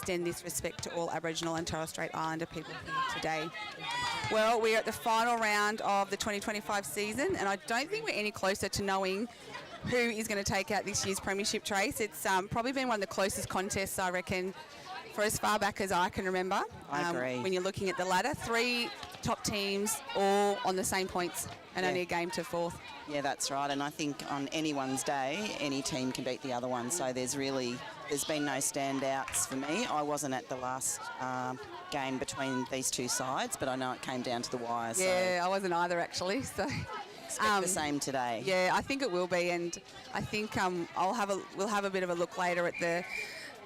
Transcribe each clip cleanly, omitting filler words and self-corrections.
extend this respect to all Aboriginal and Torres Strait Islander people here today. Well, we're at the final round of the 2025 season, and I don't think we're any closer to knowing who is going to take out this year's premiership race. It's probably been one of the closest contests, I reckon, for as far back as I can remember. I agree. When you're looking at the ladder, 3 top teams all on the same points and only a game to 4th. Yeah, that's right. And I think on anyone's day, any team can beat the other one. So there's been no standouts for me. I wasn't at the last game between these two sides, but I know it came down to the wire. Yeah, I wasn't either, actually. So expect the same today. Yeah, I think it will be, and I think we'll have a bit of a look later at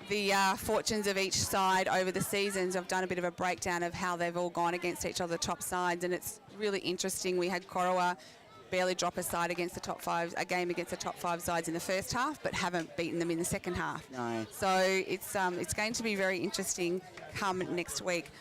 the fortunes of each side over the seasons. I've done a bit of a breakdown of how they've all gone against each other, the top sides, and it's really interesting. We had Corowa barely drop a side against the top 5, a game against the top 5 sides in the first half, but haven't beaten them in the second half. No. So it's going to be very interesting come next week.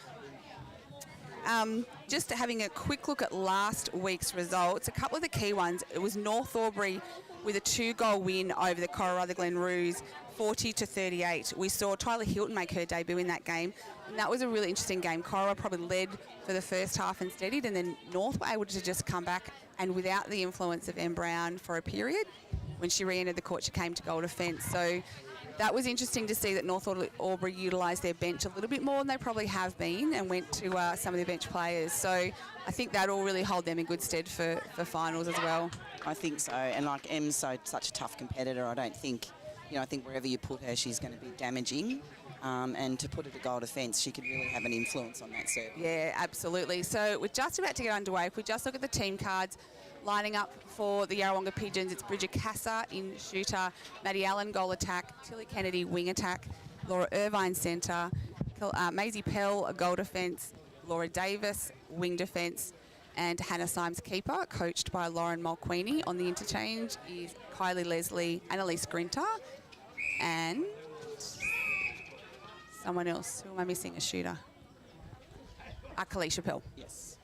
Just having a quick look at last week's results, a couple of the key ones. It was North Albury with a 2-goal win over the Corowa Glenroos, 40-38. We saw Tyler Hilton make her debut in that game, and that was a really interesting game. Corowa probably led for the first half and steadied, and then North were able to just come back, and without the influence of Em Brown for a period, when she re-entered the court, she came to goal defence. So that was interesting to see that North Albury utilised their bench a little bit more than they probably have been, and went to some of their bench players. So I think that'll really hold them in good stead for finals as well. I think so, and like Em's such a tough competitor, I think wherever you put her, she's going to be damaging. And to put her to goal defence, she could really have an influence on that circle. Yeah, absolutely. So we're just about to get underway. If we just look at the team cards, lining up for the Yarrawonga Pigeons, it's Bridget Casser in shooter, Maddie Allen goal attack, Tilly Kennedy wing attack, Laura Irvine centre, Maisie Pell goal defence, Laura Davis wing defence, and Hannah Symes keeper, coached by Lauren Mulqueeny. On the interchange is Kylie Leslie, Annalise Grinter, and someone else. Who am I missing? A shooter. Kalisha Pell. Yes.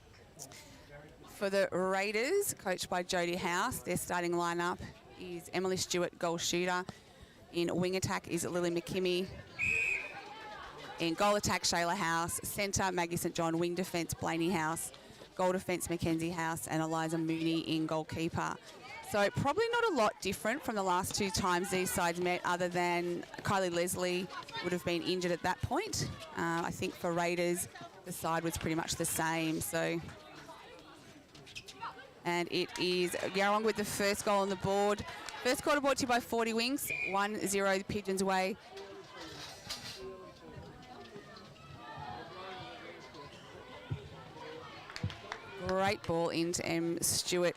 For the Raiders, coached by Jodie House, their starting lineup is Emily Stewart, goal shooter. In wing attack is Lily McKimmie. In goal attack, Shayla House. Centre, Maggie St John. Wing defence, Blaney House. Goal defence, Mackenzie House. And Eliza Mooney in goalkeeper. So probably not a lot different from the last 2 times these sides met, other than Kylie Leslie would have been injured at that point. I think for Raiders, the side was pretty much the same. So, and it is Yarrawonga with the first goal on the board. First quarter brought to you by 40 Wings, 1-0 the Pigeons away. Great ball into Em Stewart.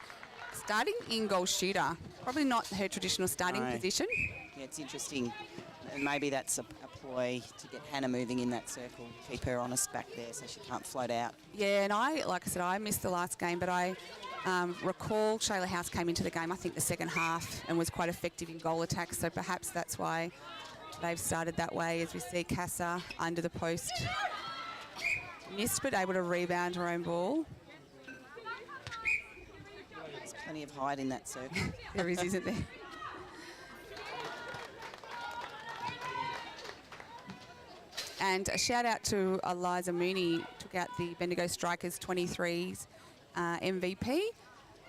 Starting in goal shooter, probably not her traditional starting position. Yeah, it's interesting. And maybe that's a ploy to get Hannah moving in that circle, keep her honest back there so she can't float out. Yeah, and like I said, I missed the last game, but I recall Shayla House came into the game, I think the second half, and was quite effective in goal attacks, so perhaps that's why they've started that way, as we see Casa under the post. Missed, but able to rebound her own ball. Plenty of height in that circle. There is, isn't there? And a shout out to Eliza Mooney, took out the Bendigo Strikers 23's MVP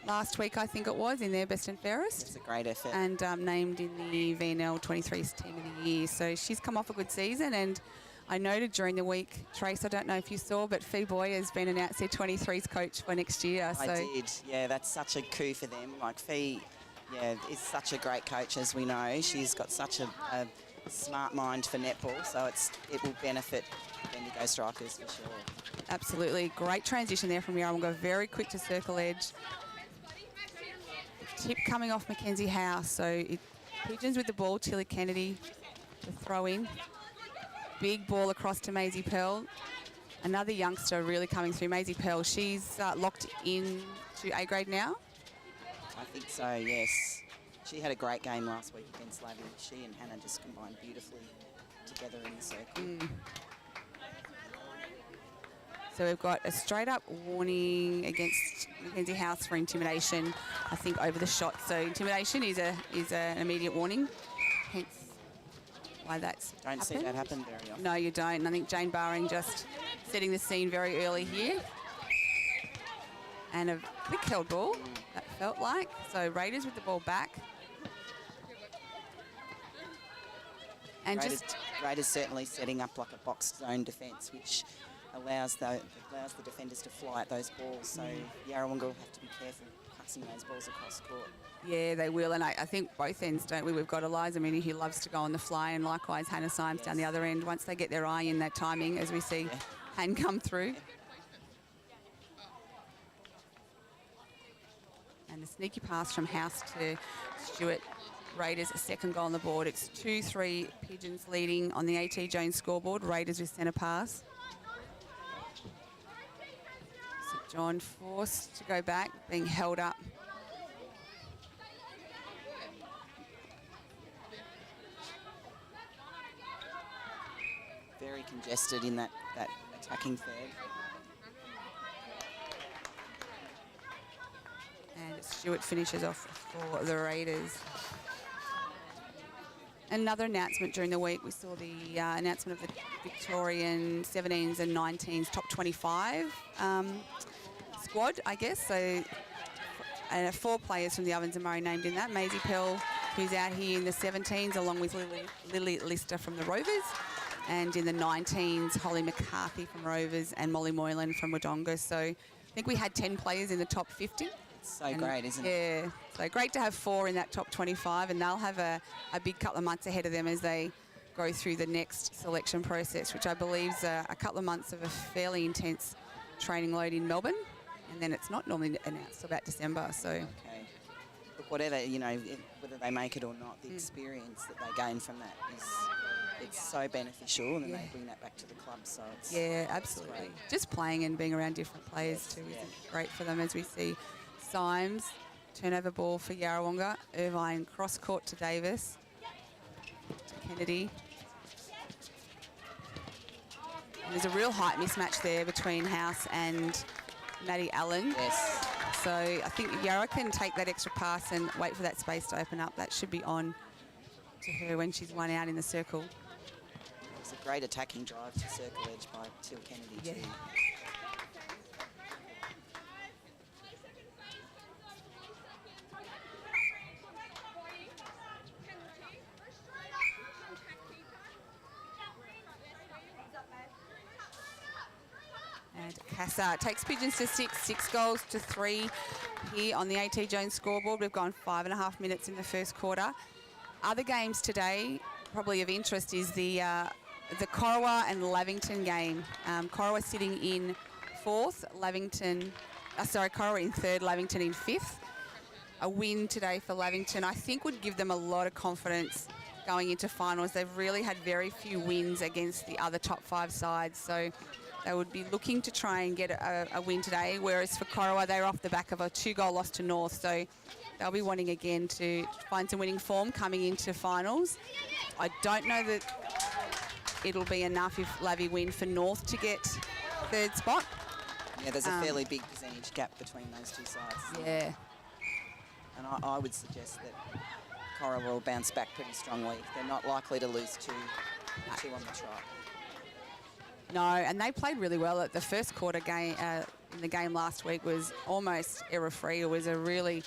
last week, I think it was, in their best and fairest. It's a great effort. And named in the VNL 23's team of the year. So she's come off a good season, and I noted during the week, Trace, I don't know if you saw, but Fee Boy has been announced their 23's coach for next year. I did. Yeah, that's such a coup for them. Like, Fee, is such a great coach, as we know. She's got such a smart mind for netball, so it will benefit Bendigo Strikers for sure. Absolutely. Great transition there from Yarrawonga. Very quick to circle edge. Tip coming off Mackenzie House. So Pigeons with the ball. Tilly Kennedy to throw in. Big ball across to Maisie Pearl. Another youngster really coming through. Maisie Pearl, she's locked in to A grade now? I think so, yes. She had a great game last week against Lavi. She and Hannah just combined beautifully together in the circle. So we've got a straight-up warning against Mackenzie House for intimidation, I think, over the shot. So intimidation is an immediate warning. Hence, why that's Don't see that happen very often. No, you don't. And I think Jane Barring just setting the scene very early here. And a quick held ball, that felt like. So Raiders with the ball back. And Raiders certainly setting up like a box zone defence, which allows the defenders to fly at those balls. So Yarrawonga will have to be careful passing those balls across court. Yeah, they will. And I think both ends, don't we? We've got Eliza Mooney who loves to go on the fly, and likewise Hannah Symes down the other end. Once they get their eye in that timing, as we see Han come through. And a sneaky pass from House to Stewart. Raiders a second goal on the board. It's 2-3 Pigeons leading on the AT Jones scoreboard. Raiders with centre pass. St John forced to go back, being held up. Very congested in that attacking third. And Stewart finishes off for the Raiders. Another announcement during the week, we saw the announcement of the Victorian 17s and 19s top 25 squad, I guess. So 4 players from the Ovens and Murray named in that. Maisie Pell, who's out here in the 17s, along with Lily Lister from the Rovers. And in the 19s, Holly McCarthy from Rovers and Molly Moylan from Wodonga. So I think we had 10 players in the top 50. So great, isn't it? Yeah, so great to have 4 in that top 25, and they'll have a big couple of months ahead of them as they go through the next selection process, which I believe is a couple of months of a fairly intense training load in Melbourne, and then it's not normally announced till about December. So, okay. Look, whatever, you know, whether they make it or not, the experience that they gain from that it's so beneficial, and then they bring that back to the club. So it's absolutely. Just playing and being around different players too is great for them, as we see. Symes, turnover ball for Yarrawonga. Irvine cross court to Davis. To Kennedy. And there's a real height mismatch there between House and Maddie Allen. Yes. So I think Yarra can take that extra pass and wait for that space to open up. That should be on to her when she's one out in the circle. It's a great attacking drive to circle edge by Till Kennedy too. And Casa takes Pigeons to 6 goals to 3 here on the AT Jones scoreboard. We've gone 5.5 minutes in the first quarter. Other games today, probably of interest, is the Corowa and Lavington game. Corowa sitting in 4th, Corowa in 3rd, Lavington in 5th. A win today for Lavington, I think, would give them a lot of confidence going into finals. They've really had very few wins against the other top 5 sides, so they would be looking to try and get a win today, whereas for Corowa, they're off the back of a 2-goal loss to North, so they'll be wanting again to find some winning form coming into finals. I don't know that it'll be enough if Lavy win for North to get 3rd spot. Yeah, there's a fairly big percentage gap between those two sides. Yeah. And I would suggest that Corowa will bounce back pretty strongly. They're not likely to lose two on the trot. No, and they played really well at the first quarter game. In the game last week was almost error-free. It was a really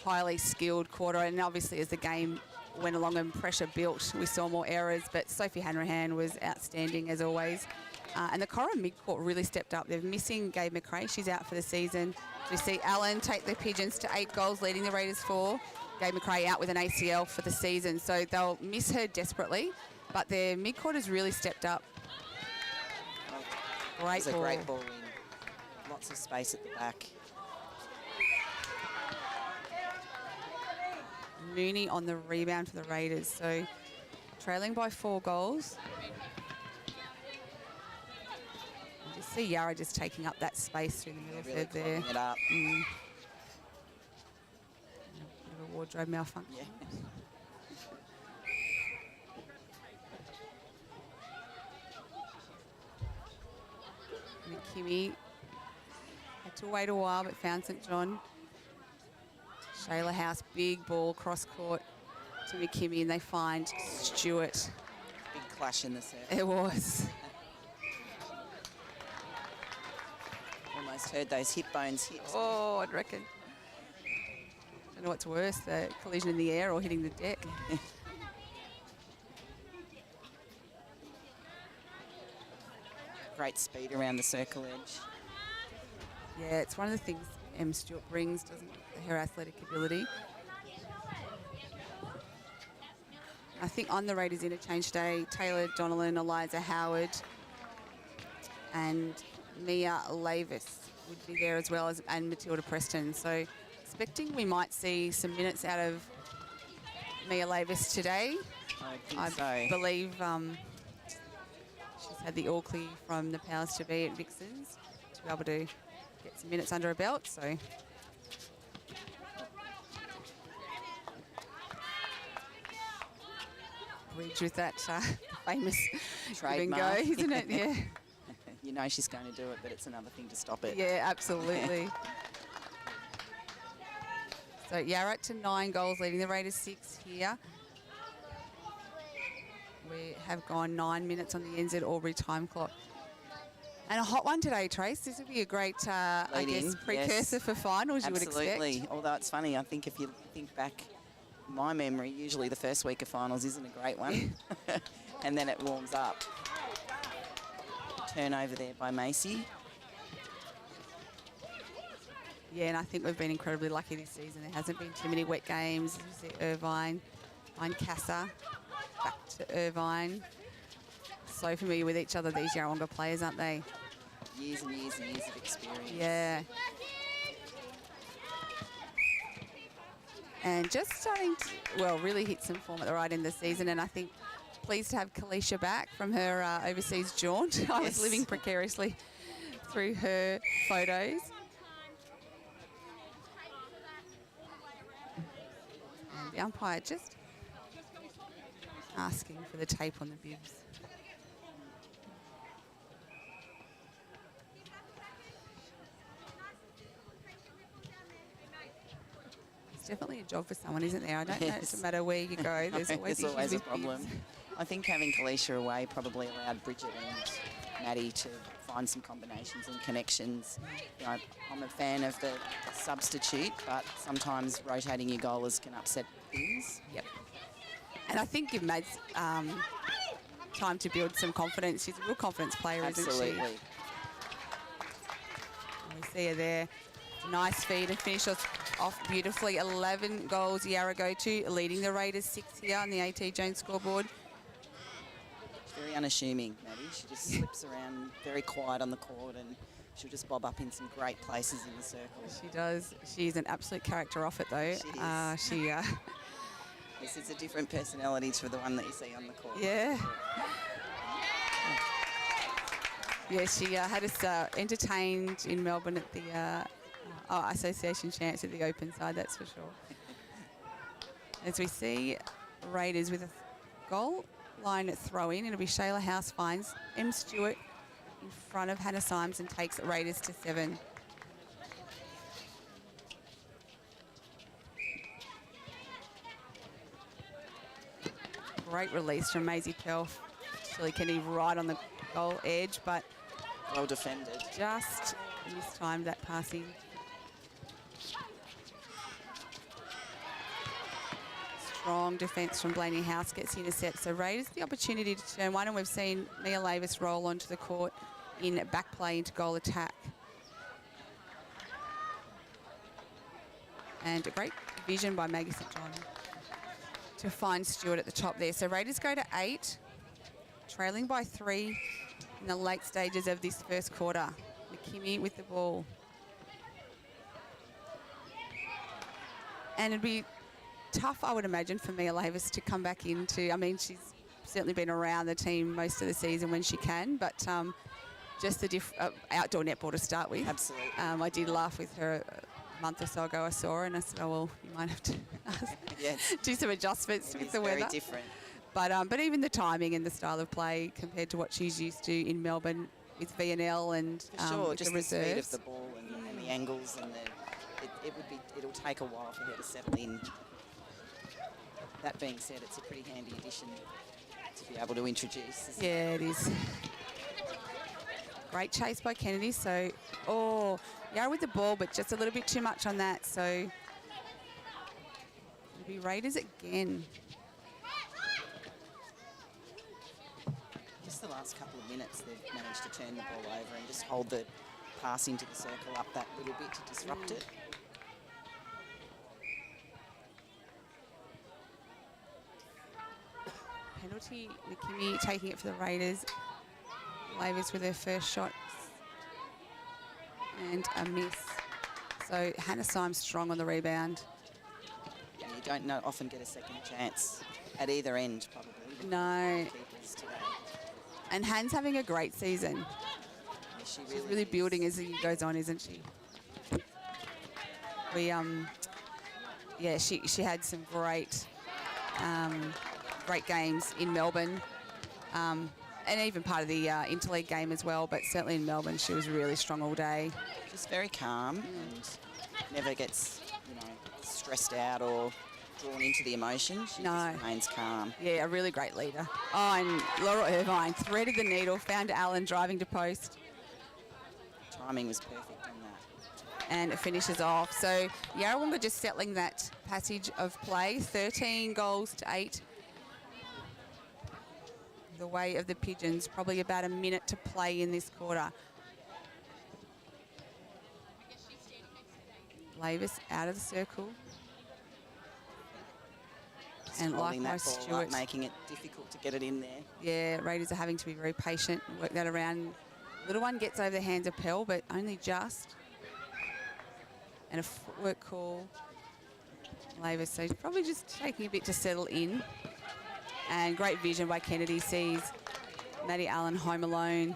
highly skilled quarter, and obviously as the game went along and pressure built, we saw more errors, but Sophie Hanrahan was outstanding as always. And the Corowa mid-court really stepped up. They're missing Gabe McRae. She's out for the season. We see Allen take the Pigeons to 8 goals, leading the Raiders 4. Gabe McRae out with an ACL for the season, so they'll miss her desperately, but their mid-court has really stepped up. Great ball. A great ball in. Lots of space at the back. Mooney on the rebound for the Raiders, so trailing by 4 goals. You just see Yarra just taking up that space through the middle Really third there. It up. Bit of a wardrobe malfunction. Yeah. McKimmie had to wait a while, but found St John. Shayla House, big ball cross court to McKimmie, and they find Stewart. clash in the circle. It was. Almost heard those hip bones hit. Oh, I'd reckon. I don't know what's worse, the collision in the air or hitting the deck. Great speed around the circle edge. Yeah, it's one of the things Em Stewart brings, doesn't it? Her athletic ability. I think on the Raiders interchange day, Taylor Donnellan, Eliza Howard, and Mia Lavis would be there as well as and Matilda Preston. So expecting we might see some minutes out of Mia Lavis today. I believe she's had the all clear from the powers to be at Vixens to be able to get some minutes under her belt. So bridge with that famous trademark, go, isn't it? Yeah. You know she's going to do it, but it's another thing to stop it. Yeah, absolutely. So Yarra to 9 goals, leading the Raiders 6 here. We have gone 9 minutes on the NZ Albury time clock. And a hot one today, Trace. This would be a great, I guess, precursor for finals, you would expect. Absolutely. Although it's funny, I think if you think back, my memory, usually the first week of finals isn't a great one. And then it warms up. Turnover there by Macy. Yeah, and I think we've been incredibly lucky this season. There hasn't been too many wet games. You see Irvine, Casa, back to Irvine. So familiar with each other, these Yarrawonga players, aren't they? Years and years and years of experience. Yeah. And just starting to, well, really hit some form at the right end of the season. And I think pleased to have Kalisha back from her overseas jaunt. I was living precariously through her photos. And the umpire just asking for the tape on the bibs. It's definitely a job for someone, isn't there? I don't know, it doesn't matter where you go, there's always, a problem. Bibs. I think having Kalisha away probably allowed Bridget and Maddie to find some combinations and connections. You know, I'm a fan of the substitute, but sometimes rotating your goalers can upset things. Yep. And I think give Mads time to build some confidence. She's a real confidence player, isn't she? Absolutely. We see her there. Nice feed and finish off beautifully. 11 goals Yarra go to, leading the Raiders 6 here on the AT Jones scoreboard. Very unassuming, Maddie. She just slips around, very quiet on the court, and she'll just bob up in some great places in the circle. She does. She's an absolute character off it, though. She is. Yes, it's a different personality to the one that you see on the court. Yeah. Yeah, she had us entertained in Melbourne at the Association Chance at the open side, that's for sure. As we see Raiders with a goal line throw-in, it'll be Shayla House finds Em Stewart in front of Hannah Symes and takes Raiders to 7. Great release from Maisie Pelf. Shirley Kennedy right on the goal edge, but well defended. Just mistimed that passing. Strong defence from Blaney House gets the intercept. So Raiders the opportunity to turn one, and we've seen Mia Lavis roll onto the court in back play into goal attack. And a great vision by Maggie St John to find Stewart at the top there. So Raiders go to 8, trailing by 3 in the late stages of this first quarter. McKimmie with the ball. And it'd be tough, I would imagine, for Mia Lavis to come back into, I mean, she's certainly been around the team most of the season when she can, but just the outdoor netball to start with. Absolutely. I did laugh with her a month or so ago. I saw her and I said, oh, well, you might have to do some adjustments with the weather. Very different. But even the timing and the style of play compared to what she's used to in Melbourne with VNL and for sure, with just the speed reserves. of the ball and the angles, and it'll take a while for her to settle in. That being said, it's a pretty handy addition. to be able to introduce. Yeah, it is. Great chase by Kennedy. So, Yarra with the ball, but just a little bit too much on that. So, it'll be Raiders again. Just the last couple of minutes, they've managed to turn the ball over and just hold the pass into the circle up that little bit to disrupt it. Penalty, McKimmie taking it for the Raiders. Lavis with her first shot. And a miss. So Hannah Symes strong on the rebound. Yeah, you don't often get a second chance at either end, probably. No. Keepers today. And Han's having a great season. Yeah, She's really building as the year goes on, isn't she? She had some great games in Melbourne. And even part of the interleague game as well, but certainly in Melbourne she was really strong all day. Just very calm and never gets, stressed out or drawn into the emotion. She just remains calm. Yeah, a really great leader. Oh, and Laura Irvine threaded the needle, found Allen driving to post. Timing was perfect on that. And it finishes off. So Yarrawonga just settling that passage of play, 13 goals to 8. The way of the Pigeons, probably about a minute to play in this quarter. Lavis out of the circle. Just and holding likewise that ball Stewart. up, making it difficult to get it in there. Yeah, Raiders are having to be very patient and work that around. Little one gets over the hands of Pell, but only just. And a footwork call. Lavis, so he's probably just taking a bit to settle in. And great vision by Kennedy, sees Maddie Allen home alone.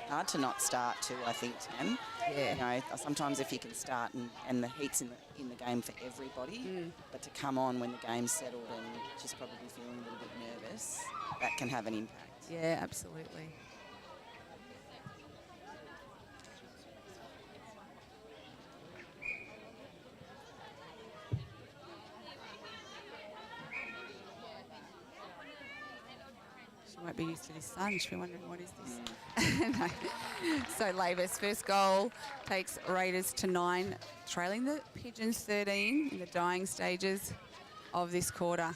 Hard to not start too, I think, Tam. Yeah. Sometimes if you can start and the heat's in the game for everybody, but to come on when the game's settled and just probably feeling a little bit nervous, that can have an impact. Yeah, absolutely. Won't be used to this sun. She'll be wondering, what is this? No. So Lavis, first goal takes Raiders to 9, trailing the Pigeons 13 in the dying stages of this quarter.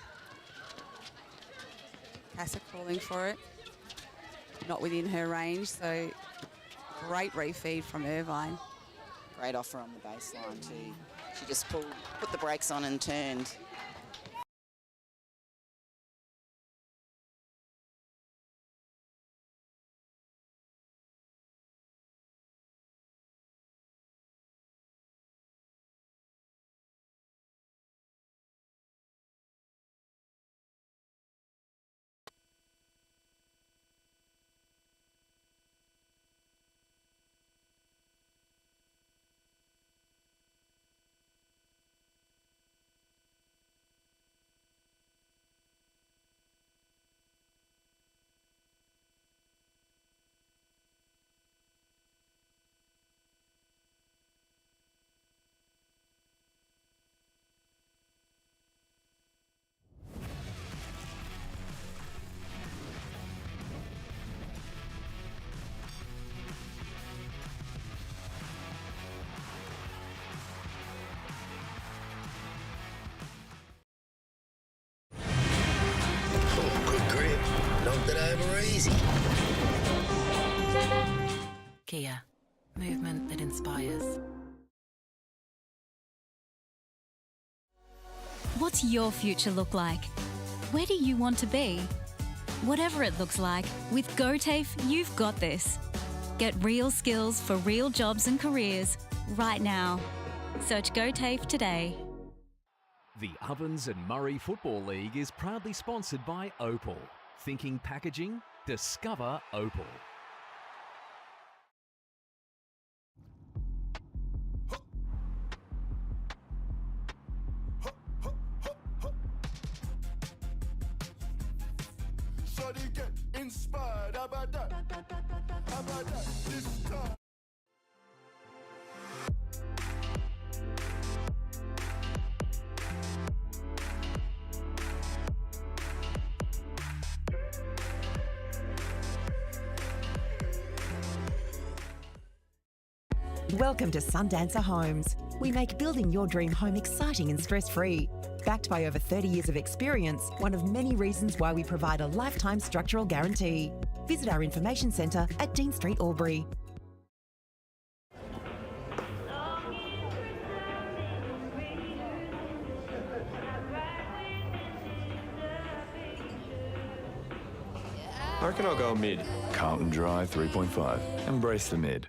Casa calling for it. Not within her range, so great refeed from Irvine. Great offer on the baseline too. She just put the brakes on and turned. Kia, movement that inspires. What's your future look like? Where do you want to be? Whatever it looks like, with GoTAFE, you've got this. Get real skills for real jobs and careers right now. Search GoTAFE today. The Ovens and Murray Football League is proudly sponsored by Opal. Thinking packaging? Discover Opal. Get inspired, how about that? How about that? This time. Welcome to Sundancer Homes. We make building your dream home exciting and stress-free. Backed by over 30 years of experience, one of many reasons why we provide a lifetime structural guarantee. Visit our information centre at Dean Street, Albury. I reckon I'll go mid. Carlton Dry 3.5. Embrace the mid.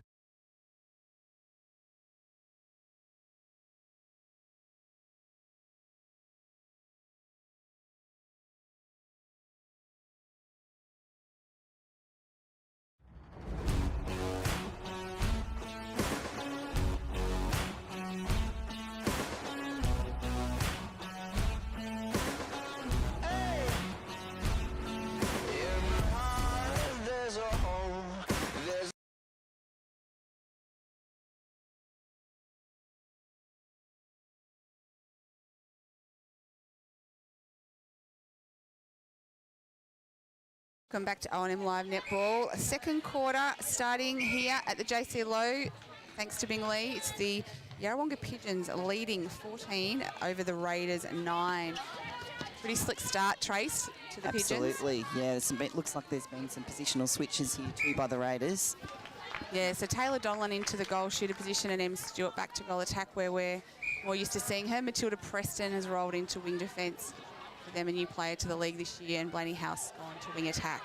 Welcome back to O&M Live Netball. Second quarter starting here at the JC Low. Thanks to Bing Lee, it's the Yarrawonga Pigeons leading 14 over the Raiders 9. Pretty slick start, Trace, to the Pigeons. Absolutely, yeah. It looks like there's been some positional switches here too by the Raiders. Yeah, so Taylor Donlan into the goal shooter position and Em Stewart back to goal attack where we're more used to seeing her. Matilda Preston has rolled into wing defence. For them, a new player to the league this year, and Blaney House gone to wing attack.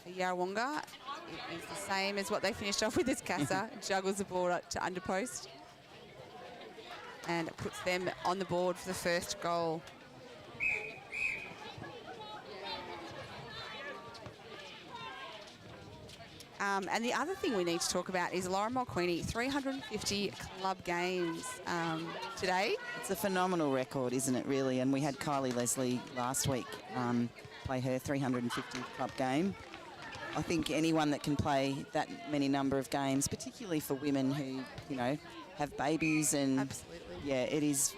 For Yarrawonga, it is the same as what they finished off with as Casa. Juggles the ball to underpost. And it puts them on the board for the first goal. And the other thing we need to talk about is Lauren Mulqueenie, 350 club games today. It's a phenomenal record, isn't it, really? And we had Kylie Leslie last week play her 350 club game. I think anyone that can play that many number of games, particularly for women who, you know, have babies and... Absolutely. Yeah, it's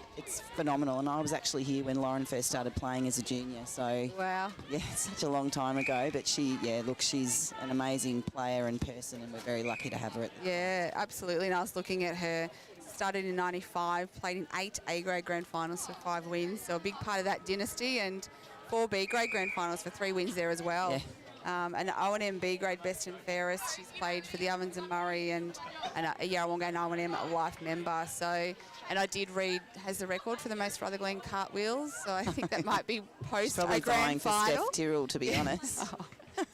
phenomenal. And I was actually here when Lauren first started playing as a junior. So, wow. Yeah, such a long time ago. But she's an amazing player and person, and we're very lucky to have her at the Yeah, absolutely. And I was looking at her. Started in 95, played in 8 A-grade grand finals for 5 wins. So a big part of that dynasty, and 4 B-grade grand finals for 3 wins there as well. Yeah. And O&M B-grade best and fairest. She's played for the Ovens and Murray and a Yarrawonga and O&M life member. So, and I did read has the record for the most Rutherglen cartwheels. So I think that might be post probably a grand dying for final. Steph Tyrrell, to be honest.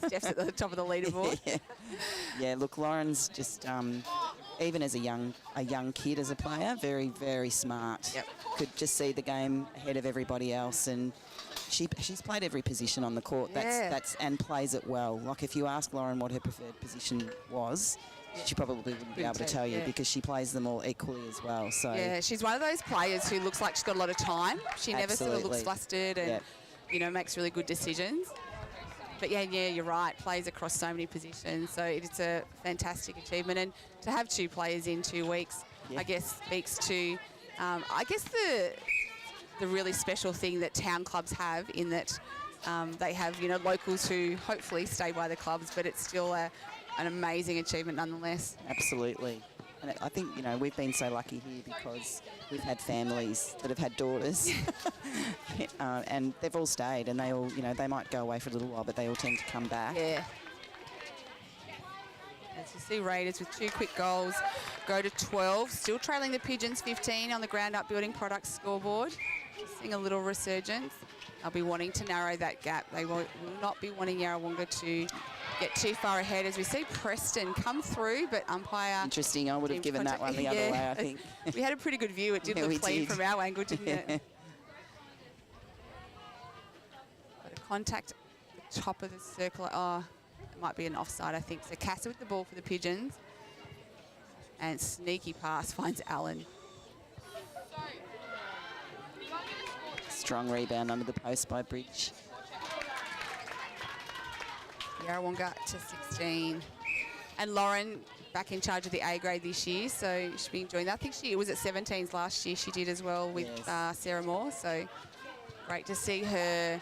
Steph's at the top of the leaderboard. Yeah, look, Lauren's just even as a young kid as a player, very, very smart. Yep. Could just see the game ahead of everybody else, and she's played every position on the court. That's and plays it well. Like if you ask Lauren what her preferred position was, she probably wouldn't be able to tell you because she plays them all equally as well. So yeah, she's one of those players who looks like she's got a lot of time. She never sort of looks flustered and you know, makes really good decisions. But yeah, you're right. Plays across so many positions, so it's a fantastic achievement. And to have 2 players in 2 weeks, I guess speaks to, I guess the really special thing that town clubs have in that they have, you know, locals who hopefully stay by the clubs, but it's still an amazing achievement nonetheless. Absolutely. And I think, you know, we've been so lucky here because we've had families that have had daughters and they've all stayed, and they all, you know, they might go away for a little while, but they all tend to come back. Yeah. As you see, Raiders with 2 quick goals go to 12, still trailing the Pigeons 15 on the Ground Up Building Products scoreboard. Just seeing a little resurgence. They'll be wanting to narrow that gap. They will not be wanting Yarrawonga to get too far ahead, as we see Preston come through, but umpire... Interesting. I would have given that one the other way, I think. We had a pretty good view. It did look clean from our angle, didn't it? Got a contact at the top of the circle. Oh, it might be an offside, I think. So Casa with the ball for the Pigeons. And sneaky pass finds Allen. Strong rebound under the post by Bridge. Yarrawonga to 16. And Lauren back in charge of the A grade this year, so she'll be enjoying that. I think she was at 17s last year. She did as well with Sarah Moore, so great to see her.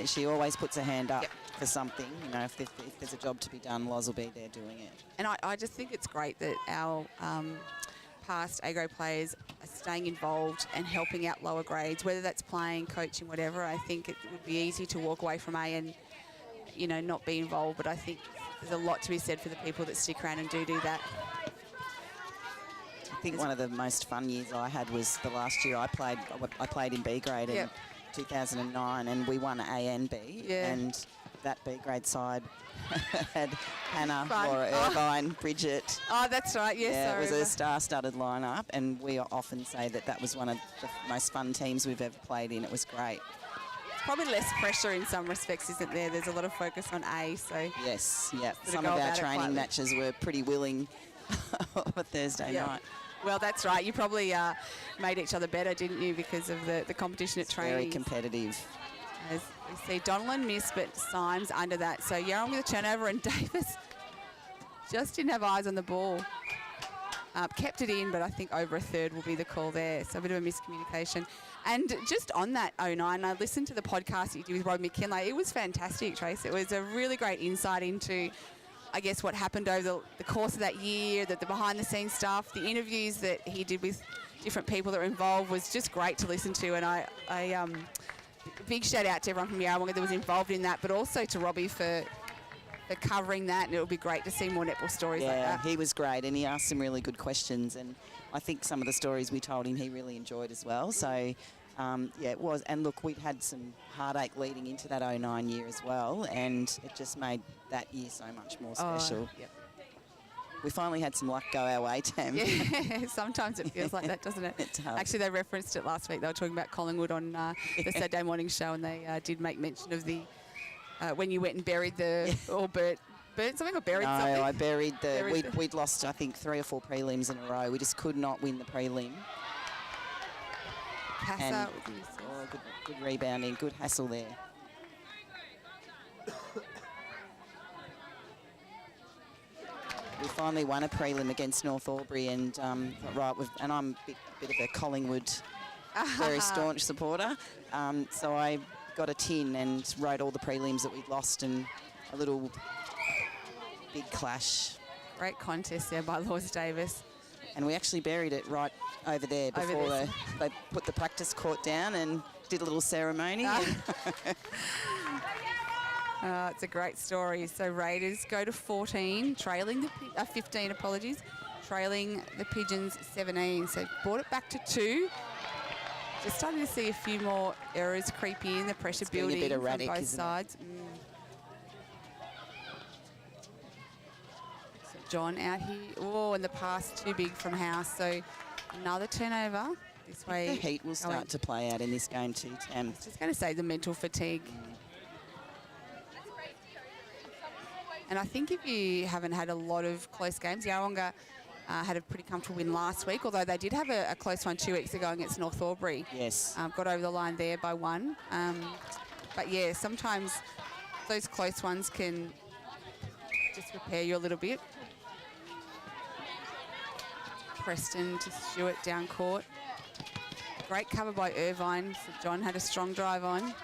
She always puts her hand up for something. You know, if there's a job to be done, Loz will be there doing it. And I just think it's great that our past A-grade players are staying involved and helping out lower grades, whether that's playing, coaching, whatever. I think it would be easy to walk away from A and, you know, not be involved, but I think there's a lot to be said for the people that stick around and do that. I think one of the most fun years I had was the last year I played in B grade in 2009, and we won A and B. Yeah. And that B grade side had Hannah, Fun. Laura Irvine, Bridget. Oh, that's right. Yes, Yeah, I it was remember. a star-studded lineup, and we often say that was one of the most fun teams we've ever played in. It was great. It's probably less pressure in some respects, isn't there? There's a lot of focus on A, so... Yes, yeah. Sort of Some go of our about it training quietly. matches were pretty willing on Thursday Yeah. night. Well, that's right. You probably made each other better, didn't you, because of the competition at training. Very competitive. As we see, Donlan missed, but Symes under that. So Yarrawonga with a turnover, and Davis just didn't have eyes on the ball. Kept it in, but I think over a third will be the call there. So a bit of a miscommunication. And just on that 09, I listened to the podcast that you did with Rob McKinlay. It was fantastic, Trace. It was a really great insight into, I guess, what happened over the course of that year, the behind-the-scenes stuff, the interviews that he did with different people that were involved was just great to listen to. And I big shout out to everyone from Yarrawonga that was involved in that, but also to Robbie for covering that. And it would be great to see more netball stories like Yeah, that. he was great, and he asked some really good questions, and I think some of the stories we told him he really enjoyed as well. So, yeah, it was. And look, we'd had some heartache leading into that 09 year as well, and it just made that year so much more special. Yep. We finally had some luck go our way, Tam. Yeah, sometimes it feels like that, doesn't it? It does. Actually, they referenced it last week. They were talking about Collingwood on the Saturday morning show, and they did make mention of the when you went and buried or burnt something or buried No, something. I buried Buried the- we'd lost, I think, 3 or 4 prelims in a row. We just could not win the prelim. Casa And with the misses. good rebounding, good hassle there. We finally won a prelim against North Albury, and I'm a bit of a Collingwood very staunch supporter, so I got a tin and wrote all the prelims that we'd lost, and a little big clash. Great contest there by Laws Davis. And we actually buried it right over there Over before there. they put the practice court down and did a little ceremony. It's a great story. So Raiders go to 14, trailing 15, apologies, trailing the Pigeons 17. So brought it back to 2. Just starting to see a few more errors creep in, the pressure getting a building bit from erratic, both isn't it? sides. So John out here. Oh, and the pass too big from House. So another turnover. This way. The heat will start to play out in this game too, Tam. Just going to say the mental fatigue. And I think if you haven't had a lot of close games, Yarrawonga had a pretty comfortable win last week, although they did have a close one 2 weeks ago against North Albury. Yes. Got over the line there by 1. But yeah, sometimes those close ones can just prepare you a little bit. Preston to Stewart down court. Great cover by Irvine. So John had a strong drive on.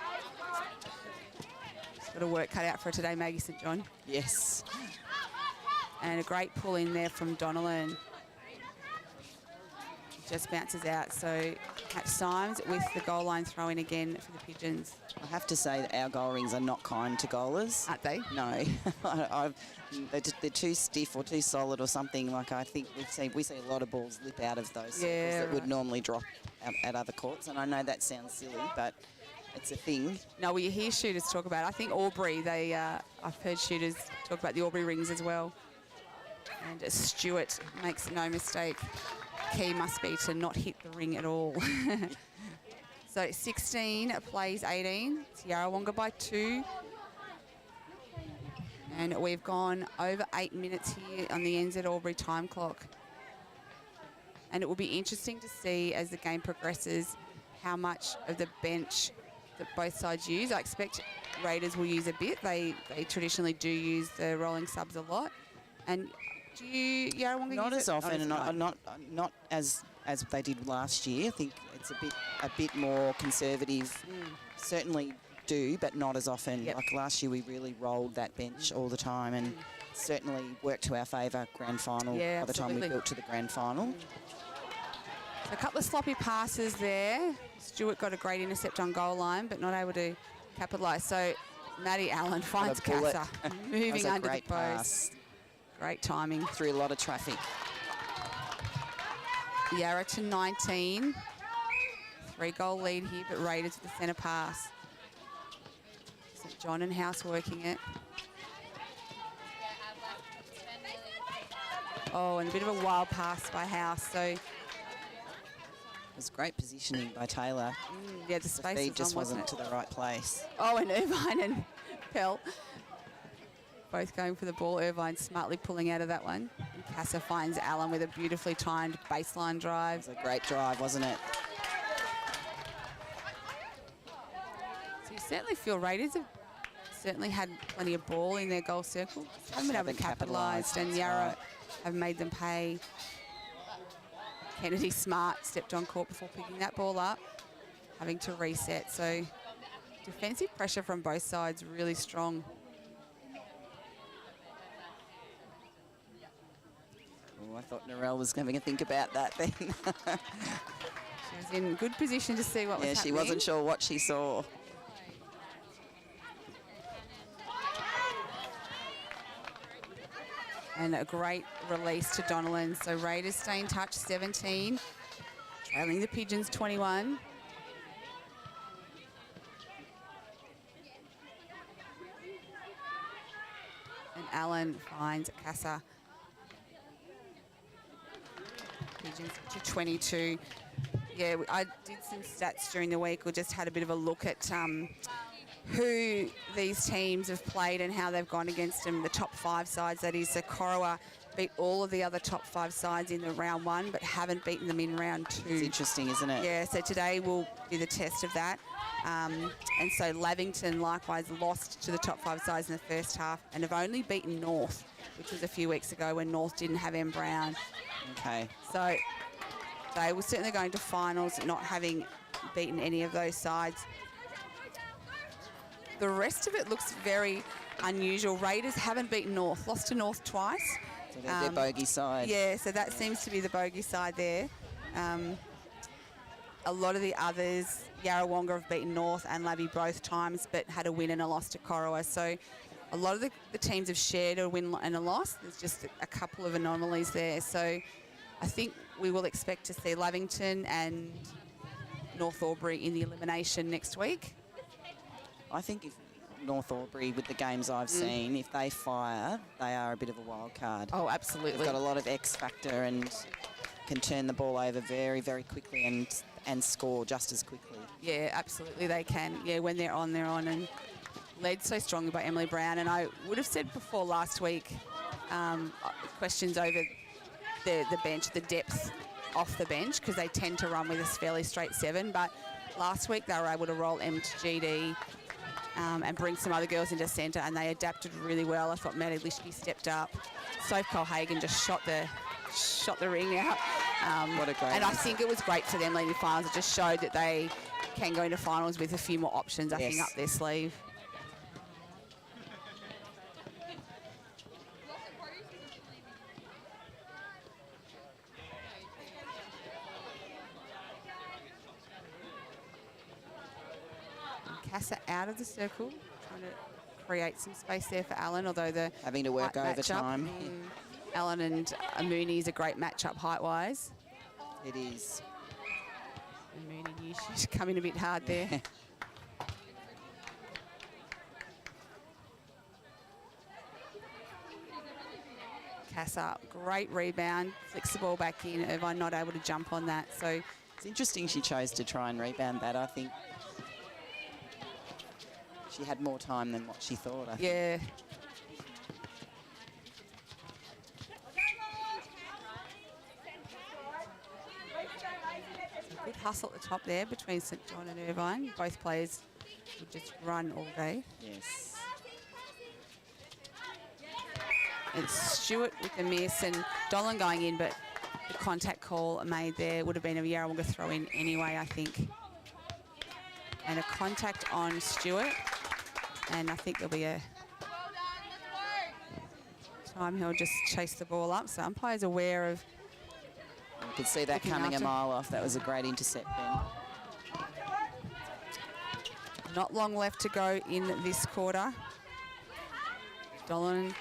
Got a work cut out for today, Maggie St John. Yes. And a great pull in there from Donnellan. Just bounces out. So Symes with the goal line throw in again for the Pigeons. I have to say that our goal rings are not kind to goalers. Aren't they? No. They're too stiff or too solid or something. Like, I think we see a lot of balls lip out of those circles that would normally drop at other courts. And I know that sounds silly, but it's a thing. No, well, you hear shooters talk about it. I think Albury, I've heard shooters talk about the Albury rings as well. And Stewart makes no mistake. Key must be to not hit the ring at all. So 16 plays 18. It's Yarrawonga by 2. And we've gone over 8 minutes here on the NZ Albury time clock. And it will be interesting to see as the game progresses how much of the bench that both sides use. I expect Raiders will use a bit. They traditionally do use the rolling subs a lot. And do you, Yarrawonga, Not use as it? often, and much. not as they did last year. I think it's a bit more conservative. Certainly do, but not as often. Yep. Like last year, we really rolled that bench all the time, and certainly worked to our favour grand final Yeah, by the time we absolutely. built to the grand final. So a couple of sloppy passes there. Stewart got a great intercept on goal line, but not able to capitalise. So Maddie Allen finds What a bullet. Casa, That moving was a under the great post. pass. Great timing. Through a lot of traffic. Yarra to 19. 3-goal lead here, but Raiders with the centre pass. St John and House working it. Oh, and a bit of a wild pass by House. So It was great positioning by Taylor. yeah, the The space feed was just on, wasn't wasn't it? to the right place. Oh, and Irvine and Pell both going for the ball. Irvine smartly pulling out of that one. And Casa finds Allen with a beautifully timed baseline drive. It was a great drive, wasn't it? So you certainly feel Raiders have certainly had plenty of ball in their goal circle. Just haven't been able to Haven't capitalise, capitalised, and that's Yarra right. have made them pay. Kennedy Smart stepped on court before picking that ball up, having to reset. So defensive pressure from both sides really strong. Oh, I thought Narelle was having a think about that then. She was in good position to see what was Yeah, she happening. wasn't sure what she saw. And a great release to Donnellan. So Raiders stay in touch, 17. Trailing the Pigeons, 21. And Allen finds Casa. Pigeons to 22. Yeah, I did some stats during the week, or just had a bit of a look at who these teams have played and how they've gone against them. The top 5 sides, that is. So Corowa beat all of the other top 5 sides in the round 1, but haven't beaten them in round 2. It's interesting, isn't it? Yeah, so today will be the test of that. And so Lavington likewise lost to the top 5 sides in the first half and have only beaten North, which was a few weeks ago when North didn't have M. Brown. Okay. So they were certainly going to finals, not having beaten any of those sides. The rest of it looks very unusual. Raiders haven't beaten North, lost to North twice. So they're their bogey side. Yeah, so that seems to be the bogey side there. A lot of the others, Yarrawonga have beaten North and Labby both times, but had a win and a loss to Corowa. So a lot of the teams have shared a win and a loss. There's just a couple of anomalies there. So I think we will expect to see Lavington and North Albury in the elimination next week. I think if North Albury, with the games I've seen, if they fire, they are a bit of a wild card. Oh, absolutely. They've got a lot of X factor and can turn the ball over very, very quickly and score just as quickly. Yeah, absolutely they can. Yeah, when they're on, and led so strongly by Emily Brown. And I would have said before last week, questions over the bench, the depth off the bench, because they tend to run with a fairly straight 7. But last week they were able to roll M to GD and bring some other girls into centre, and they adapted really well. I thought Maddie Lishke stepped up. Sophie Colhagen just shot the ring out. What a great And I answer. think it was great for them leading finals. It just showed that they can go into finals with a few more options, I think, Yes. up their sleeve. Casa out of the circle, trying to create some space there for Allen, although the Having to work height matchup, overtime. Allen and Mooney is a great matchup height-wise. It is. And Mooney knew she's coming a bit hard there. Casa, great rebound, flicks the ball back in. Irvine not able to jump on that. So It's interesting she chose to try and rebound that. I think she had more time than what she thought. I think. yeah. Good hustle at the top there between St John and Irvine. Both players would just run all day. Yes. It's Stewart with the miss and Dolan going in, but the contact call made there would have been a Yarrawonga throw in anyway, I think. And a contact on Stewart. And I think there'll be a time he'll just chase the ball up. So umpire's aware of. You could see that looking coming after. a mile off. That was a great intercept, Ben. Not long left to go in this quarter. Dolan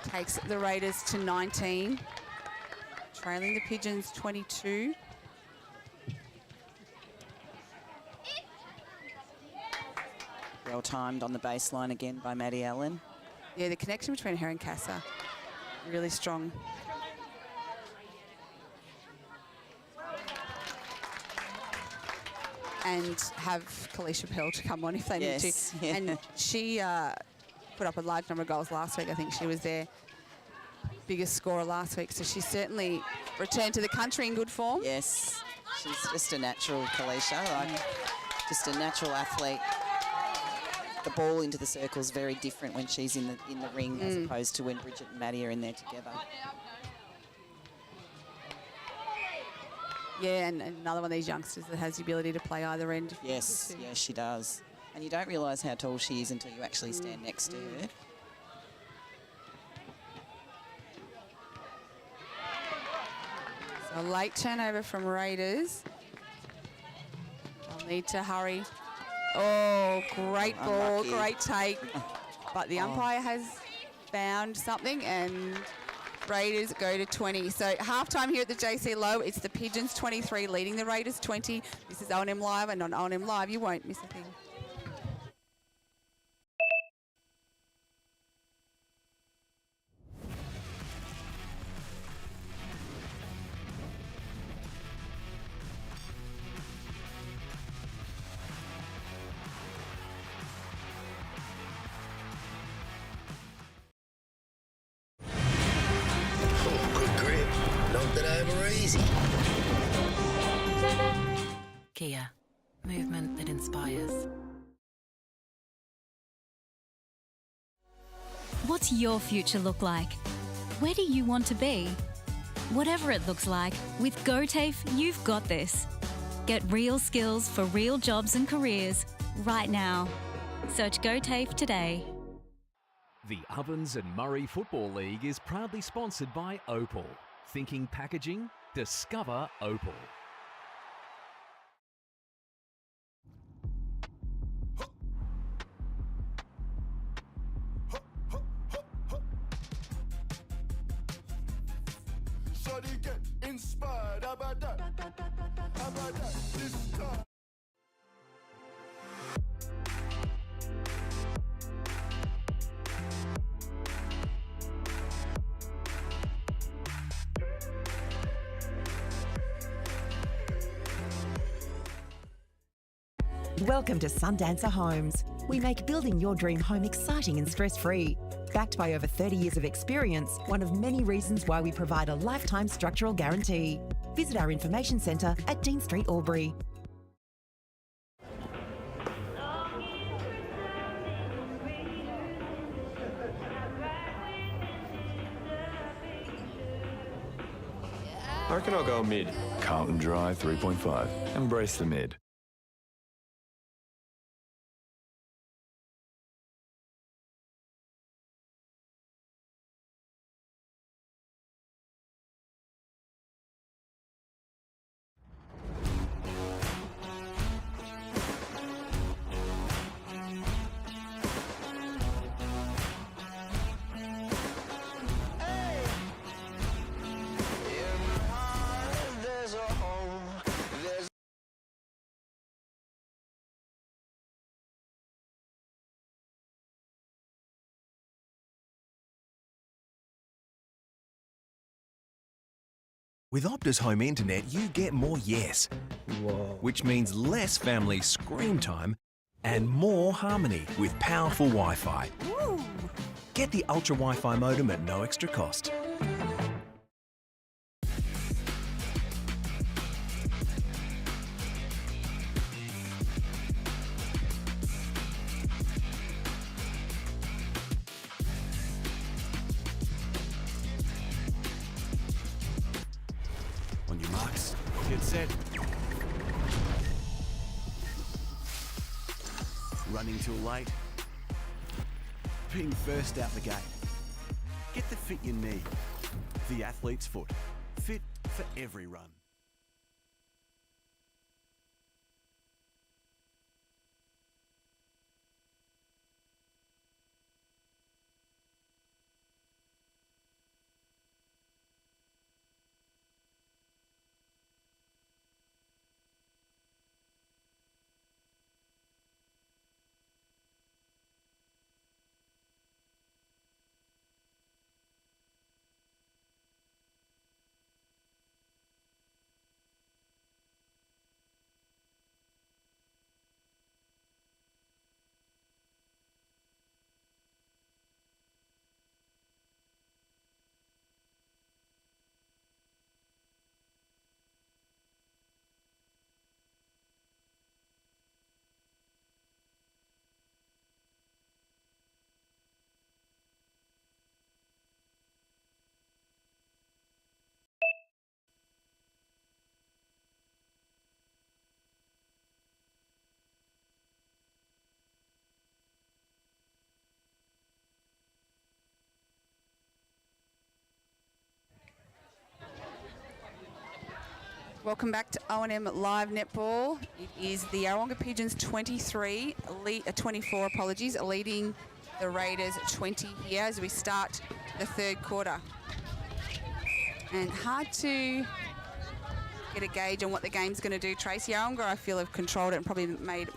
takes the Raiders to 19, trailing the Pigeons 22. Well timed on the baseline again by Maddie Allen. Yeah, the connection between her and Casa, really strong. And have Kalisha Pell to come on if they need to. Yeah. And she put up a large number of goals last week. I think she was their biggest scorer last week. So she certainly returned to the country in good form. Yes, she's just a natural, Kalisha, like just a natural athlete. The ball into the circle is very different when she's in the ring as opposed to when Bridget and Maddie are in there together. Yeah, and another one of these youngsters that has the ability to play either end. if you Yes, want to. yes, she does. And you don't realise how tall she is until you actually stand next to her. So a late turnover from Raiders. They'll need to hurry. Oh, great ball, Unlucky. great take. But the umpire has found something and Raiders go to 20. So halftime here at the JC Low, it's the Pigeons 23 leading the Raiders 20. This is O&M Live, and on O&M Live you won't miss a thing. Oh, good grip. Not that I ever easy. Kia. Movement that inspires. What's your future look like? Where do you want to be? Whatever it looks like, with GoTAFE, you've got this. Get real skills for real jobs and careers right now. Search GoTAFE today. The Ovens and Murray Football League is proudly sponsored by Opal. Thinking packaging? Discover Opal. Shawty get inspired. How about that? How about that? This time. Welcome to Sundancer Homes. We make building your dream home exciting and stress-free. Backed by over 30 years of experience, one of many reasons why we provide a lifetime structural guarantee. Visit our information centre at Dean Street, Albury. I reckon I'll go mid. Carlton Drive 3.5. Embrace the mid. With Optus Home Internet, you get more yes. Whoa. Which means less family screen time and more harmony with powerful Wi-Fi. Ooh. Get the Ultra Wi-Fi modem at no extra cost. On your marks, get set. Running too late, being first out the gate. Get the fit you need. The Athlete's Foot. Fit for every run. Welcome back to O&M Live Netball. It is the Yarrawonga Pigeons 24, leading the Raiders 20 here as we start the third quarter. And hard to get a gauge on what the game's going to do. Tracy, Yarrawonga, I feel, have controlled it and probably made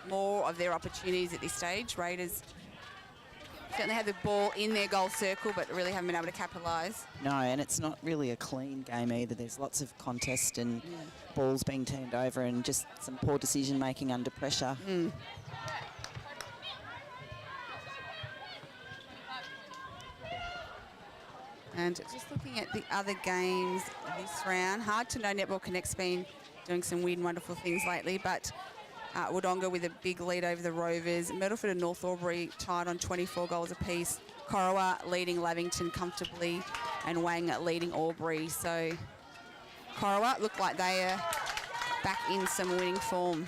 more of their opportunities at this stage. Raiders certainly had the ball in their goal circle, but really haven't been able to capitalise. No, and it's not really a clean game either. There's lots of contest and balls being turned over and just some poor decision-making under pressure. And just looking at the other games this round, hard to know. Netball Connect's been doing some weird and wonderful things lately, but Wodonga with a big lead over the Rovers. Myrtleford and North Albury tied on 24 goals apiece. Corowa leading Lavington comfortably, and Wang leading Albury. So Corowa look like they are back in some winning form.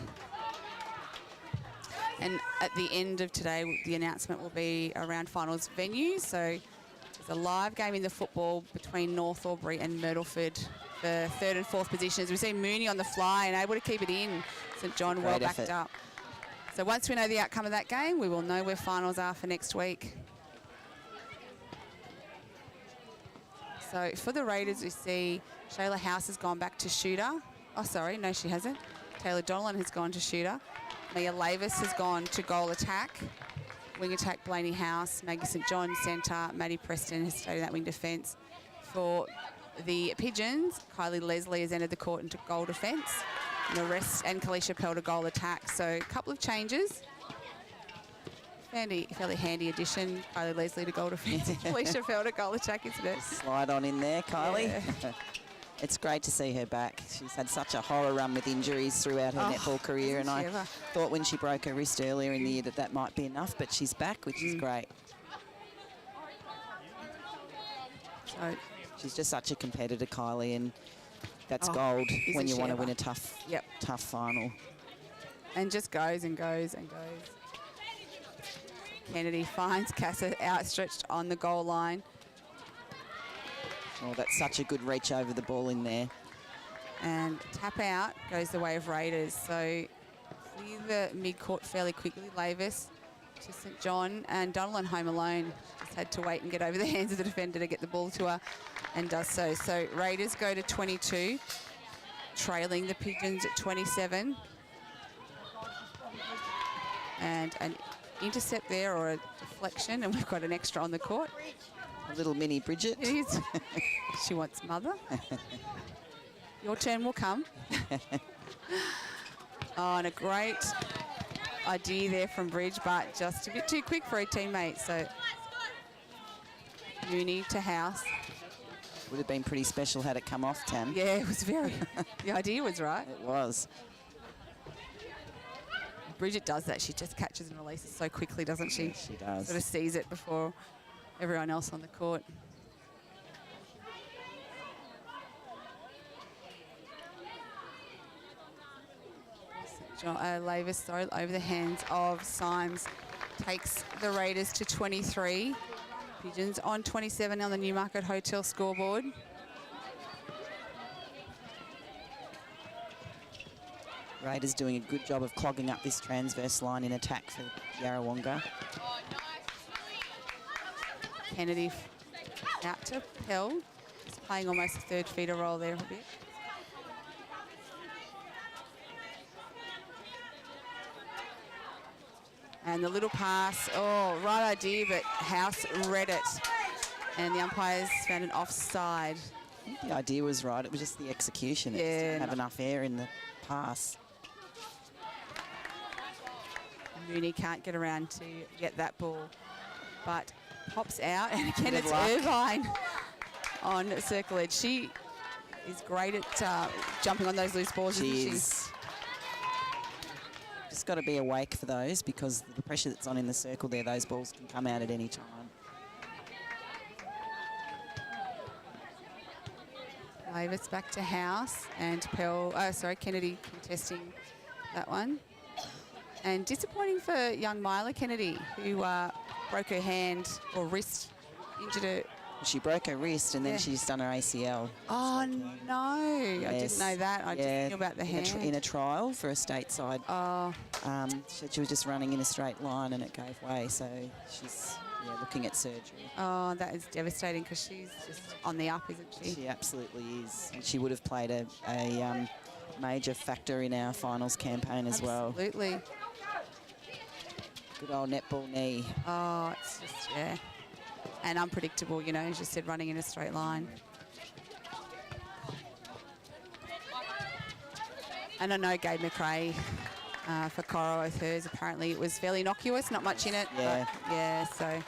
And at the end of today, the announcement will be around finals venues. So there's a live game in the football between North Albury and Myrtleford for third and fourth positions. We see Mooney on the fly and able to keep it in. St John well backed up. So once we know the outcome of that game, we will know where finals are for next week. So for the Raiders, we see Shayla House has gone back to shooter. Oh, sorry, no, she hasn't. Taylor Donlan has gone to shooter. Mia Lavis has gone to goal attack. Wing attack, Blaney House. Maggie St John, centre. Maddie Preston has stayed in that wing defence. For the Pigeons, Kylie Leslie has entered the court into goal defence. And the rest, and Kalisha Pell to goal attack. So a couple of changes. Fairly handy addition. Kylie Leslie to goal defence. Kalisha Pell to goal attack, isn't it? Slide on in there, Kylie. Yeah. It's great to see her back. She's had such a horror run with injuries throughout her netball career, and I thought when she broke her wrist earlier in the year that might be enough, but she's back, which is great. So she's just such a competitor, Kylie, and that's gold when you want to win a tough final. And just goes and goes and goes. Kennedy finds Casa outstretched on the goal line. Oh, that's such a good reach over the ball in there. And tap out goes the way of Raiders. So clear the mid-court fairly quickly. Lavis to St John, and Donlan home alone. Just had to wait and get over the hands of the defender to get the ball to her, and does so. So Raiders go to 22, trailing the Pigeons at 27. And an intercept there, or a deflection, and we've got an extra on the court. A little mini Bridget. It is. She wants mother. Your turn will come. Oh, and a great idea there from Bridge, but just a bit too quick for her teammate. So Mooney to House. Would have been pretty special had it come off, Tam. Yeah, it was very. The idea was right. It was. Bridget does that. She just catches and releases so quickly, doesn't she? Yeah, she does. Sort of sees it before everyone else on the court. Lavis, sorry, over the hands of Symes. takes the Raiders to 23. Pigeons on 27 on the Newmarket Hotel scoreboard. Raiders doing a good job of clogging up this transverse line in attack for Yarrawonga. Kennedy out to Pell. He's playing almost a third feeder role there a bit. And the little pass, oh, right idea, but House read it. And the umpires found an offside. I think the idea was right, it was just the execution. It just didn't have enough air in the pass. Mooney can't get around to get that ball, but pops out, and again Bit of it's luck. Irvine on circle edge. She is great at jumping on those loose balls, She isn't is. Just got to be awake for those because the pressure that's on in the circle there, those balls can come out at any time. Davis back to House and Pell, Kennedy contesting that one. And disappointing for young Myla Kennedy, who broke her hand or wrist, injured her. She broke her wrist and then she's done her ACL. Oh, no. I didn't know that. I just knew about the hand. In a trial for a stateside. Oh. She was just running in a straight line and it gave way, so she's looking at surgery. Oh, that is devastating because she's just on the up, isn't she? She absolutely is. And she would have played a major factor in our finals campaign as well. Absolutely. Good old netball knee. Oh, it's just, and unpredictable, you know, as you said, running in a straight line. And I know Gabe McRae for Coro with hers, apparently it was fairly innocuous, not much in it. Yeah. But yeah, so.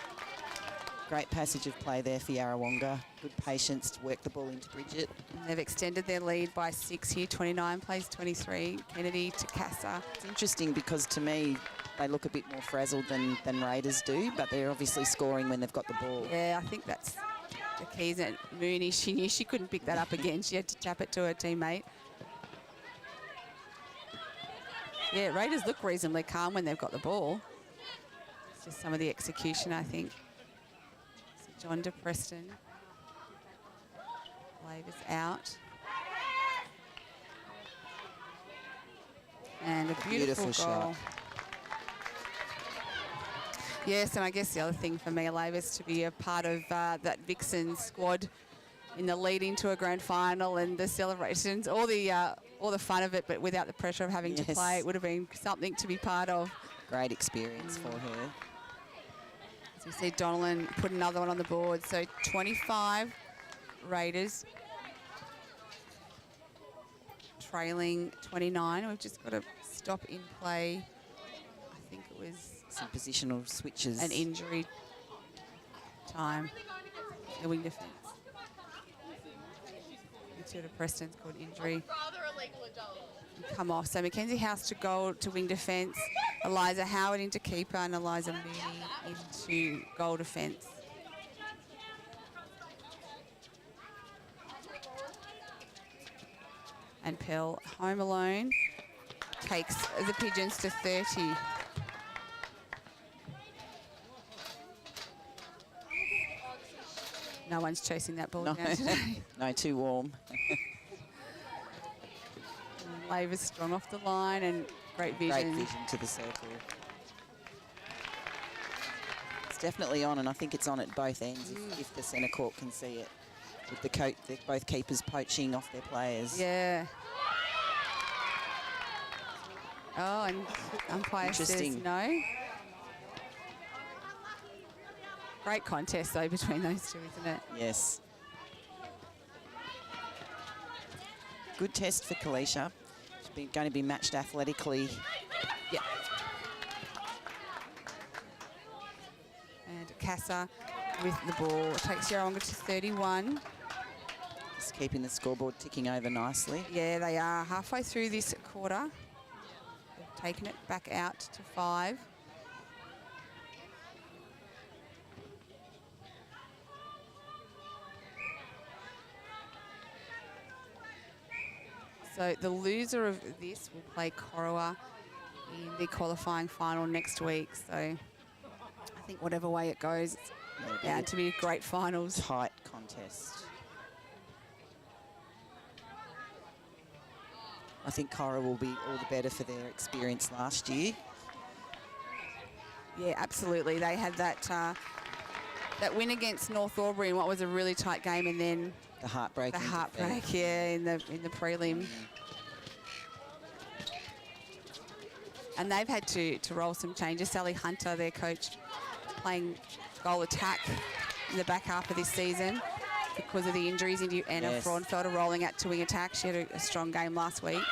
Great passage of play there for Yarrawonga. Good patience to work the ball into Bridget. And they've extended their lead by 6 here, 29 plays 23. Kennedy to Casa. It's interesting because to me, they look a bit more frazzled than Raiders do, but they're obviously scoring when they've got the ball. Yeah, I think that's the key, isn't it? Mooney, she knew she couldn't pick that up again. She had to tap it to her teammate. Yeah, Raiders look reasonably calm when they've got the ball. It's just some of the execution, I think. So John de Preston. Lavis out. And a beautiful goal. Shot. Yes, and I guess the other thing for Mia Lavis to be a part of that Vixen squad in the lead into a grand final and the celebrations, all the fun of it, but without the pressure of having to play, it would have been something to be part of. Great experience for her. As we see Donnellan put another one on the board, so 25 Raiders trailing 29. We've just got to stop in play. I think it was some positional switches. An injury time. The wing defence. Matilda Preston's called injury. Come off. So Mackenzie House to goal to wing defence. Eliza Howard into keeper and Eliza Mooney into goal defence. And Pell home alone takes the Pigeons to 30. No one's chasing that ball down today. No, too warm. Laver's strong off the line and great vision. Great vision to the circle. It's definitely on, and I think it's on at both ends if the centre court can see it. With the both keepers poaching off their players. Yeah. Oh, and umpire says no. Great contest, though, between those two, isn't it? Yes. Good test for Kalisha. She's going to be matched athletically. Yeah. And Casa with the ball. Takes Yarrawonga to 31. Just keeping the scoreboard ticking over nicely. Yeah, they are. Halfway through this quarter. They've taken it back out to 5. So the loser of this will play Corowa in the qualifying final next week. So think whatever way it goes, it's bound to be great finals. Tight contest. I think Cora will be all the better for their experience last year. Yeah, absolutely. They had that that win against North Albury in what was a really tight game, and then the heartbreak. In the prelim. And they've had to roll some changes. Sally Hunter, their coach, playing goal attack in the back half of this season because of the injuries. Anna Fraunfelder rolling out to wing attack. She had a strong game last week.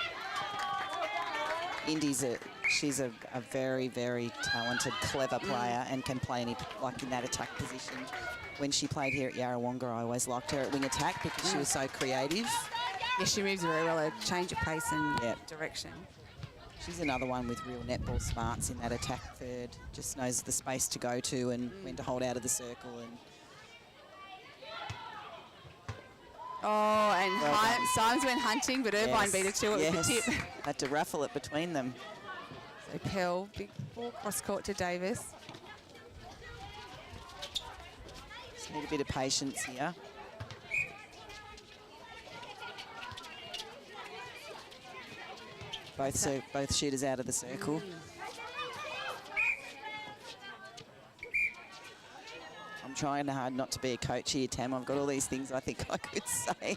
She's a very, very talented, clever player and can play in that attack position. When she played here at Yarrawonga, I always liked her at wing attack because she was so creative. Yeah, she moves very well, a change of pace and direction. She's another one with real netball smarts in that attack third. Just knows the space to go to and when to hold out of the circle. And Symes went hunting, but Irvine beat her to it with the tip. Had to raffle it between them. So Pell, big ball cross court to Davis. Just need a bit of patience here. Both shooters out of the circle. I'm trying hard not to be a coach here, Tam. I've got all these things I think I could say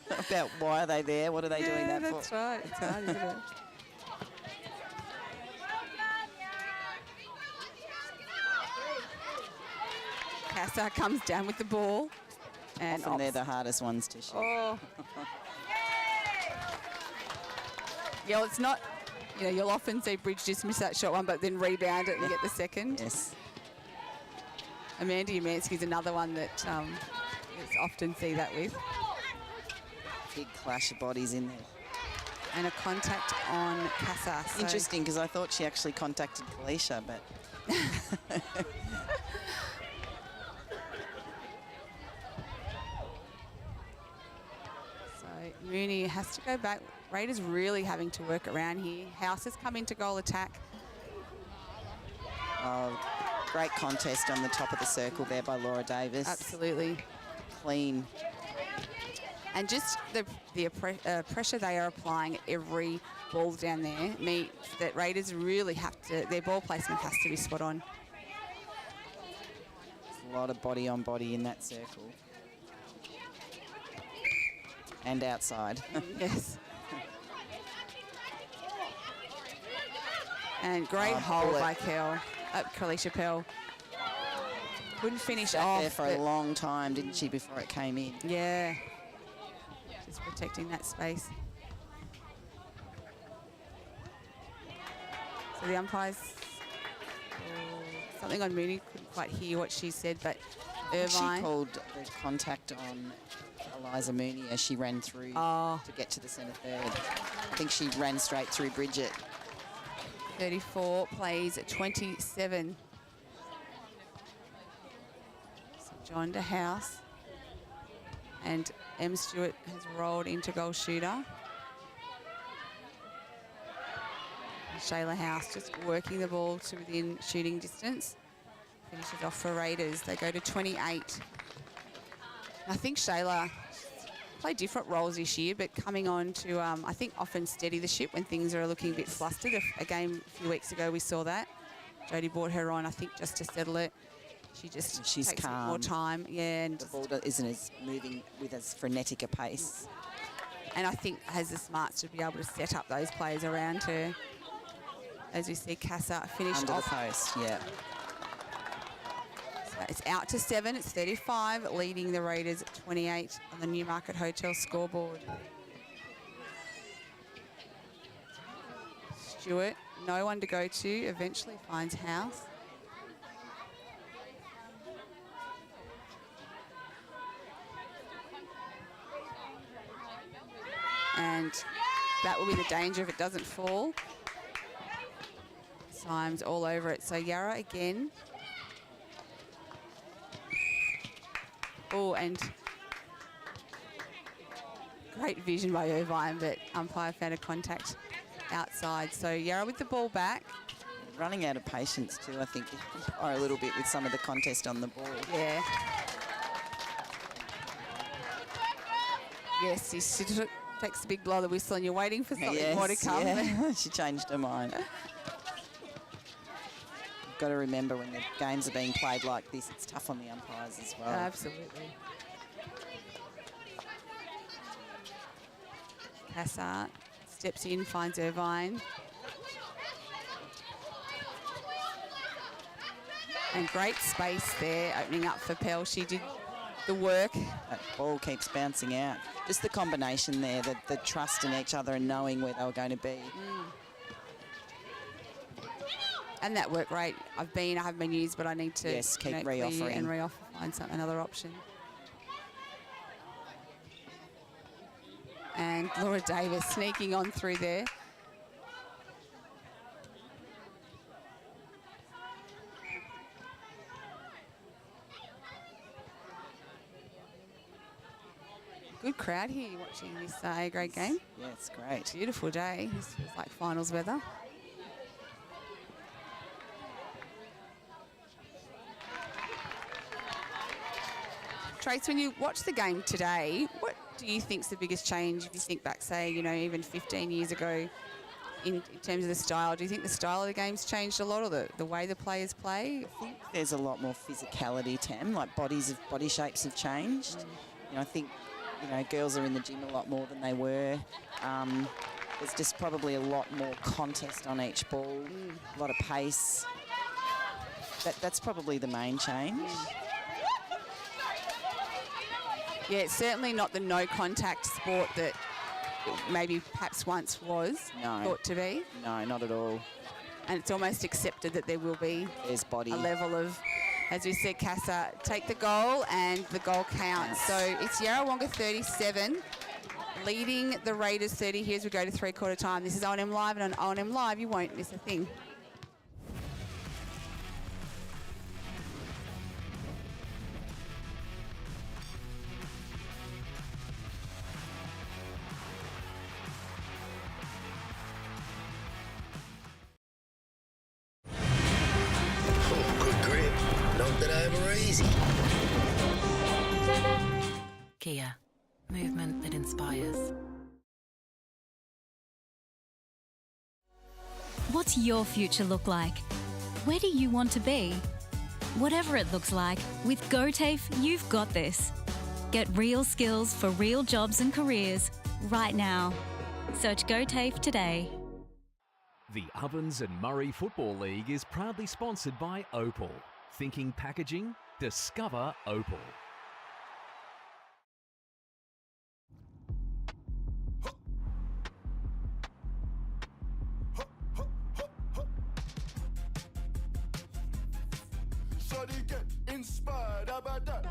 about why are they there, what are they doing that that's for. Right. It's hard, isn't it? Casa comes down with the ball. And often they're the hardest ones to shoot. Oh. Yeah, well, it's not, you'll often see Bridge just miss that shot one, but then rebound it and get the second. Yes. Amanda Umansky's another one that often see that with. Big clash of bodies in there. And a contact on Casa. So interesting, because I thought she actually contacted Kalisha, but... Mooney has to go back. Raiders really having to work around here. House has come into goal attack. Oh, great contest on the top of the circle there by Laura Davis. Absolutely. Clean. And just the pressure they are applying at every ball down there means that Raiders really have to, their ball placement has to be spot on. There's a lot of body on body in that circle. And outside. Yes. And great hole by Kalisha Pell. Couldn't finish off. There for a long time, didn't she, before it came in? Yeah. Just protecting that space. So the umpires, something on Mooney, couldn't quite hear what she said, but Irvine. She called the contact on Eliza Mooney as she ran through to get to the centre third. I think she ran straight through Bridget. 34 plays 27. So John to House. And M. Stewart has rolled into goal shooter. And Shayla House just working the ball to within shooting distance. Finishes off for Raiders. They go to 28. I think Shayla played different roles this year, but coming on to, I think, often steady the ship when things are looking a bit flustered. A game a few weeks ago, we saw that. Jodie brought her on, I think, just to settle it. She's takes calm. More time. Yeah, and the ball isn't as moving with as frenetic a pace. And I think has the smarts to be able to set up those players around her. As we see Casa finish under off. the post, yeah. It's out to 7. It's 35, leading the Raiders 28 on the Newmarket Hotel scoreboard. Stewart, no one to go to, eventually finds House. And that will be the danger if it doesn't fall. Symes all over it. So Yarra again. Oh, and great vision by Irvine, but umpire found a contact outside. So Yarra with the ball back. running out of patience too, I think, or a little bit with some of the contest on the ball. Yeah. Yes, she takes a big blow of the whistle and you're waiting for something more to come. Yeah. She changed her mind. You've got to remember when the games are being played like this, it's tough on the umpires as well. Absolutely. Cassart steps in, finds Irvine. And great space there, opening up for Pell. She did the work. That ball keeps bouncing out. Just the combination there, the trust in each other and knowing where they were going to be. And that work rate, I haven't been used, but I need to keep re-offering. And re-offer, find another option. And Laura Davis sneaking on through there. Good crowd here watching this A-grade game. Yeah, it's great. Beautiful day. This feels like finals weather. Trace, when you watch the game today, what do you think's the biggest change if you think back, say, even 15 years ago in terms of the style? Do you think the style of the game's changed a lot, or the way the players play? I think there's a lot more physicality, Tam, like body shapes have changed. I think girls are in the gym a lot more than they were. There's just probably a lot more contest on each ball, a lot of pace. That's probably the main change. Yeah, it's certainly not the no-contact sport that maybe perhaps once was thought to be. No, not at all. And it's almost accepted that there will be a level of, as we said, Casa take the goal and the goal counts. So it's Yarrawonga 37 leading the Raiders 30 here as we go to three-quarter time. This is O&M Live, and on O&M Live you won't miss a thing. Kia, movement that inspires. What's your future look like? Where do you want to be? Whatever it looks like, with GoTAFE, you've got this. Get real skills for real jobs and careers right now. Search GoTAFE today. The Ovens and Murray Football League is proudly sponsored by Opal. Thinking packaging? Discover Opal. Get inspired, how about that?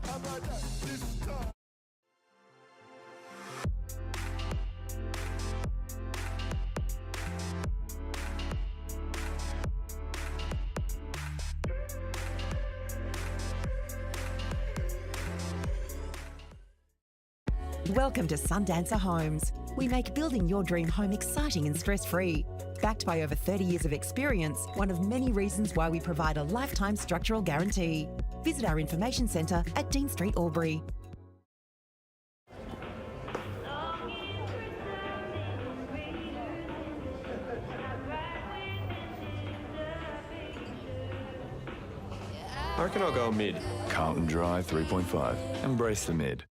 How about that? This time. Welcome to Sundancer Homes. We make building your dream home exciting and stress-free. Backed by over 30 years of experience, one of many reasons why we provide a lifetime structural guarantee. Visit our information centre at Dean Street, Albury. I reckon I'll go mid. Carlton Dry 3.5. Embrace the mid.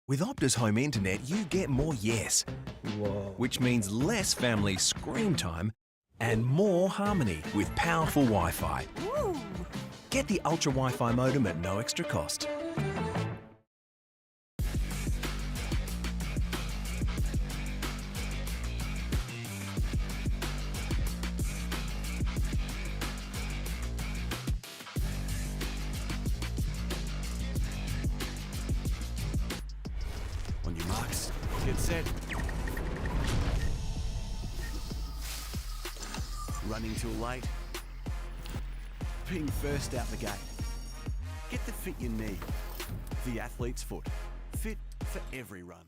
With Optus Home Internet, you get more yes. Which means less family screen time and more harmony with powerful Wi-Fi. Get the Ultra Wi-Fi modem at no extra cost. On your marks, get set. Running too late. Being first out the gate. Get the fit you need. The athlete's foot. Fit for every run.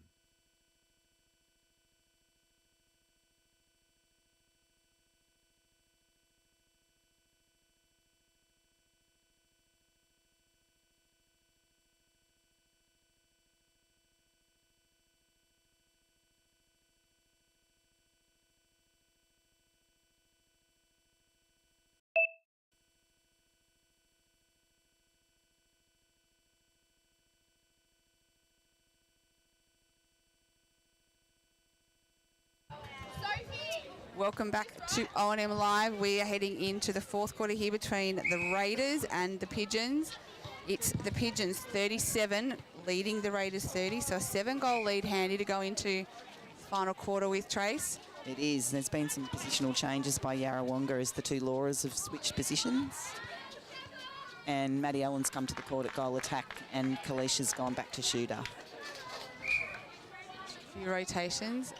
Welcome back to O&M Live. We are heading into the fourth quarter here between the Raiders and the Pigeons. It's the Pigeons 37 leading the Raiders 30, so a 7-goal lead handy to go into final quarter with, Trace. It is. There's been some positional changes by Yarrawonga as the two Lauras have switched positions. And Maddie Allen's come to the court at goal attack and Kalisha's gone back to shooter. A few rotations.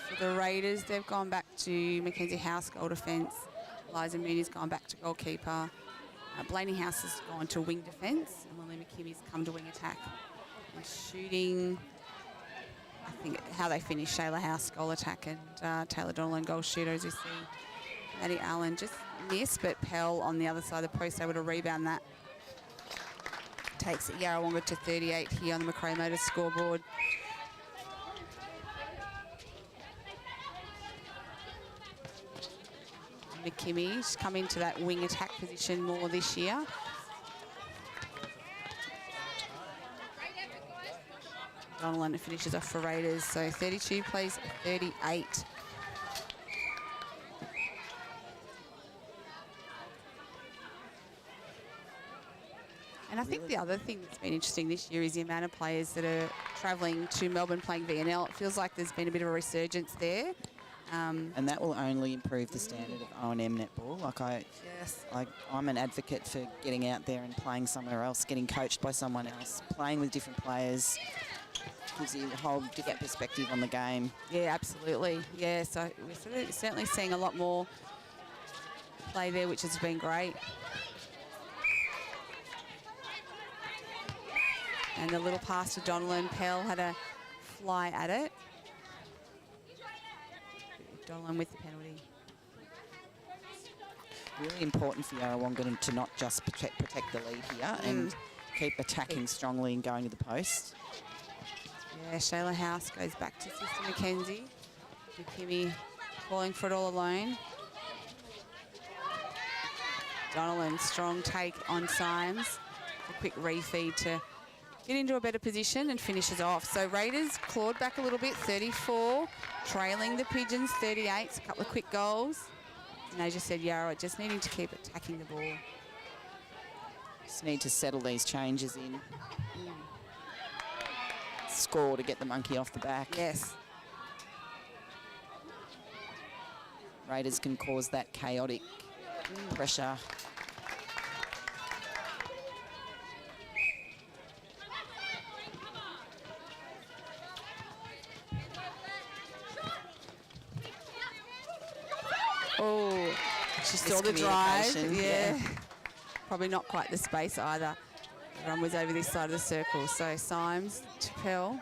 For the Raiders, they've gone back to Mackenzie House, goal defence. Liza Mooney's gone back to goalkeeper. Blaney House has gone to wing defence. And Lily McKimmy's come to wing attack. And shooting, I think how they finished, Shayla House, goal attack, and Taylor Donnellan, goal shooter, as you see. Maddie Allen just missed, but Pell on the other side of the post able to rebound that. Takes Yarrawonga to 38 here on the Macrae Motors scoreboard. McKimmy's come into that wing attack position more this year. Donnellan finishes off for Raiders, so 32 plays 38. And I think the other thing that's been interesting this year is the amount of players that are travelling to Melbourne playing VNL. It feels like there's been a bit of a resurgence there. And that will only improve the standard of O&M netball. I'm an advocate for getting out there and playing somewhere else, getting coached by someone else, playing with different players. Gives you a whole different perspective on the game. Yeah, absolutely. Yeah, so we're certainly seeing a lot more play there, which has been great. And the little pass to Donnellan. Pell had a fly at it. Donnellan with the penalty. Really important for Yarrawonga to not just protect the lead here and keep attacking strongly and going to the post. Yeah, Shayla House goes back to Sister Mackenzie. McKimmie calling for it all alone. Donnellan, strong take on Symes. A quick refeed to get into a better position and finishes off. So Raiders clawed back a little bit, 34, trailing the Pigeons, 38. A couple of quick goals. And they just said, Yarra, just needing to keep attacking the ball. Just need to settle these changes in. Score to get the monkey off the back. Yes. Raiders can cause that chaotic pressure. Oh, she saw the drive. Yeah. Probably not quite the space either. The run was over this side of the circle. So Symes to Pell.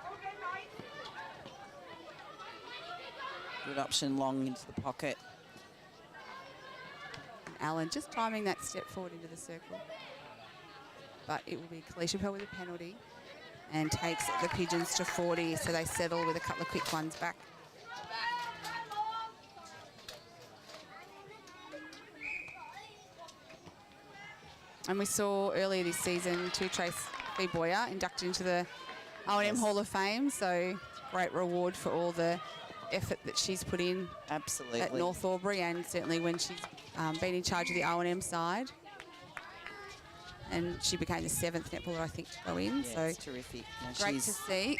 Good option long into the pocket. Allen just timing that step forward into the circle. But it will be Kalisha Pell with a penalty and takes the Pigeons to 40. So they settle with a couple of quick ones back. And we saw earlier this season Trace Boyer inducted into the O&M Hall of Fame. So great reward for all the effort that she's put in at North Albury, and certainly when she's been in charge of the O&M side. and she became the 7th netballer, I think, to go in. Yeah, so it's terrific. No, great to see.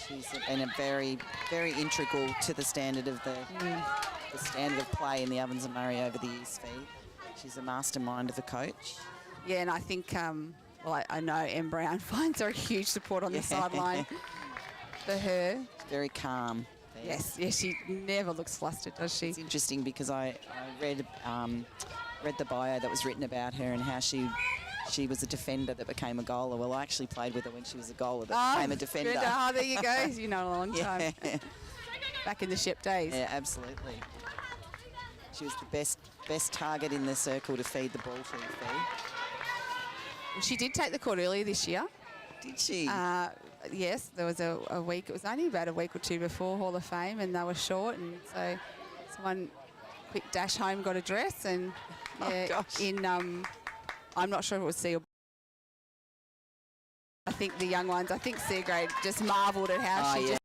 She's been a very, very integral to the standard of the standard of play in the Ovens and Murray over the years, Fee. She's a mastermind of a coach. Yeah, and I think, well, I know Em Brown finds her a huge support on the sideline for her. She's very calm. Fee. Yes, she never looks flustered, does she? It's interesting because I read the bio that was written about her and how she was a defender that became a goaler. Well, I actually played with her when she was a goaler that became a defender. Good. Oh, there you go. You know, a long time. Back in the Shep days. Yeah, absolutely. She was the best target in the circle to feed the ball to, Fee. Well, she did take the court earlier this year. Did she? Yes, there was a week. It was only about a week or two before Hall of Fame, and they were short, and so someone quick dash home, got a dress, and in I'm not sure if it was C or B. I think the young ones, I think C grade, just marvelled at how she just.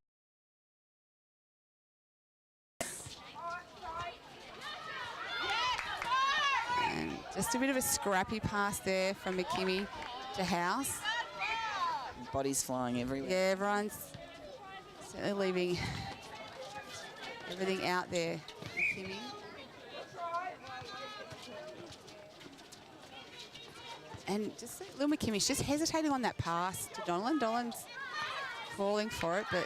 And just a bit of a scrappy pass there from McKimmie to House. Bodies flying everywhere. Yeah, everyone's certainly leaving everything out there. McKimmie. And just little McKimmie's just hesitating on that pass to Donlan. Donlan's calling for it, but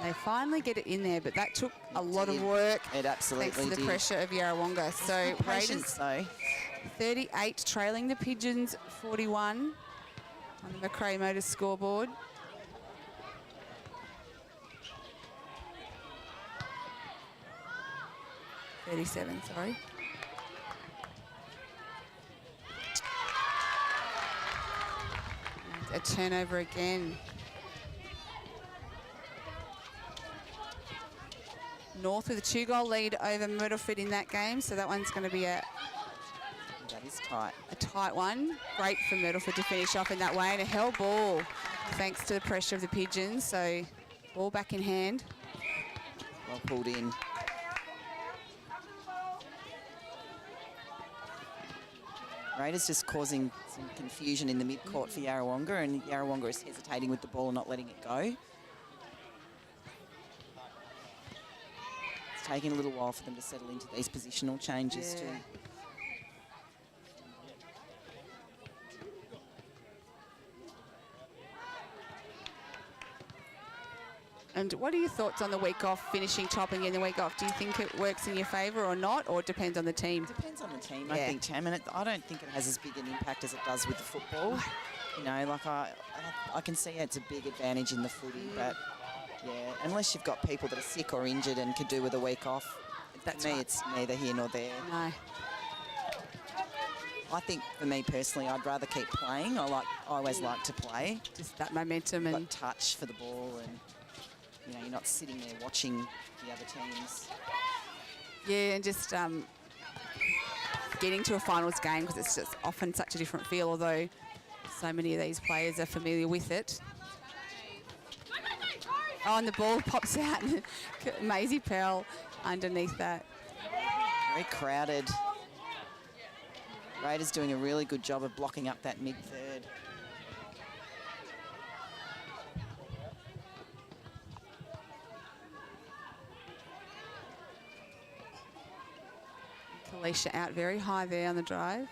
they finally get it in there, but that took a lot of work. It absolutely thanks to the did. pressure of Yarrawonga. So Patience, though. 38 trailing the Pigeons 41 on the McRae Motors scoreboard. Sorry. And a turnover again. North with a 2-goal lead over Myrtleford in that game, so that one's going to be That is tight. a tight one. Great for Myrtleford to finish off in that way, and a held ball thanks to the pressure of the Pigeons. So ball back in hand. Well pulled in. Raiders just causing some confusion in the mid-court for Yarrawonga, and Yarrawonga is hesitating with the ball and not letting it go. It's taking a little while for them to settle into these positional changes too. And what are your thoughts on the week off, finishing top and getting the week off? Do you think it works in your favour or not, or it depends on the team? Depends on the team, I think, Tam, and I don't think it has as big an impact as it does with the football. You know, like I can see it's a big advantage in the footy, but yeah, unless you've got people that are sick or injured and could do with a week off, That's for me, right. it's neither here nor there. No. I think for me personally, I'd rather keep playing. I always like to play. Just that momentum and got touch for the ball, and you know, you're not sitting there watching the other teams. yeah, and just getting to a finals game, because it's just often such a different feel, although so many of these players are familiar with it. Oh, and the ball pops out, and Maisie Pell underneath that. Very crowded. Raiders doing a really good job of blocking up that mid-third. Kalisha out very high there on the drive.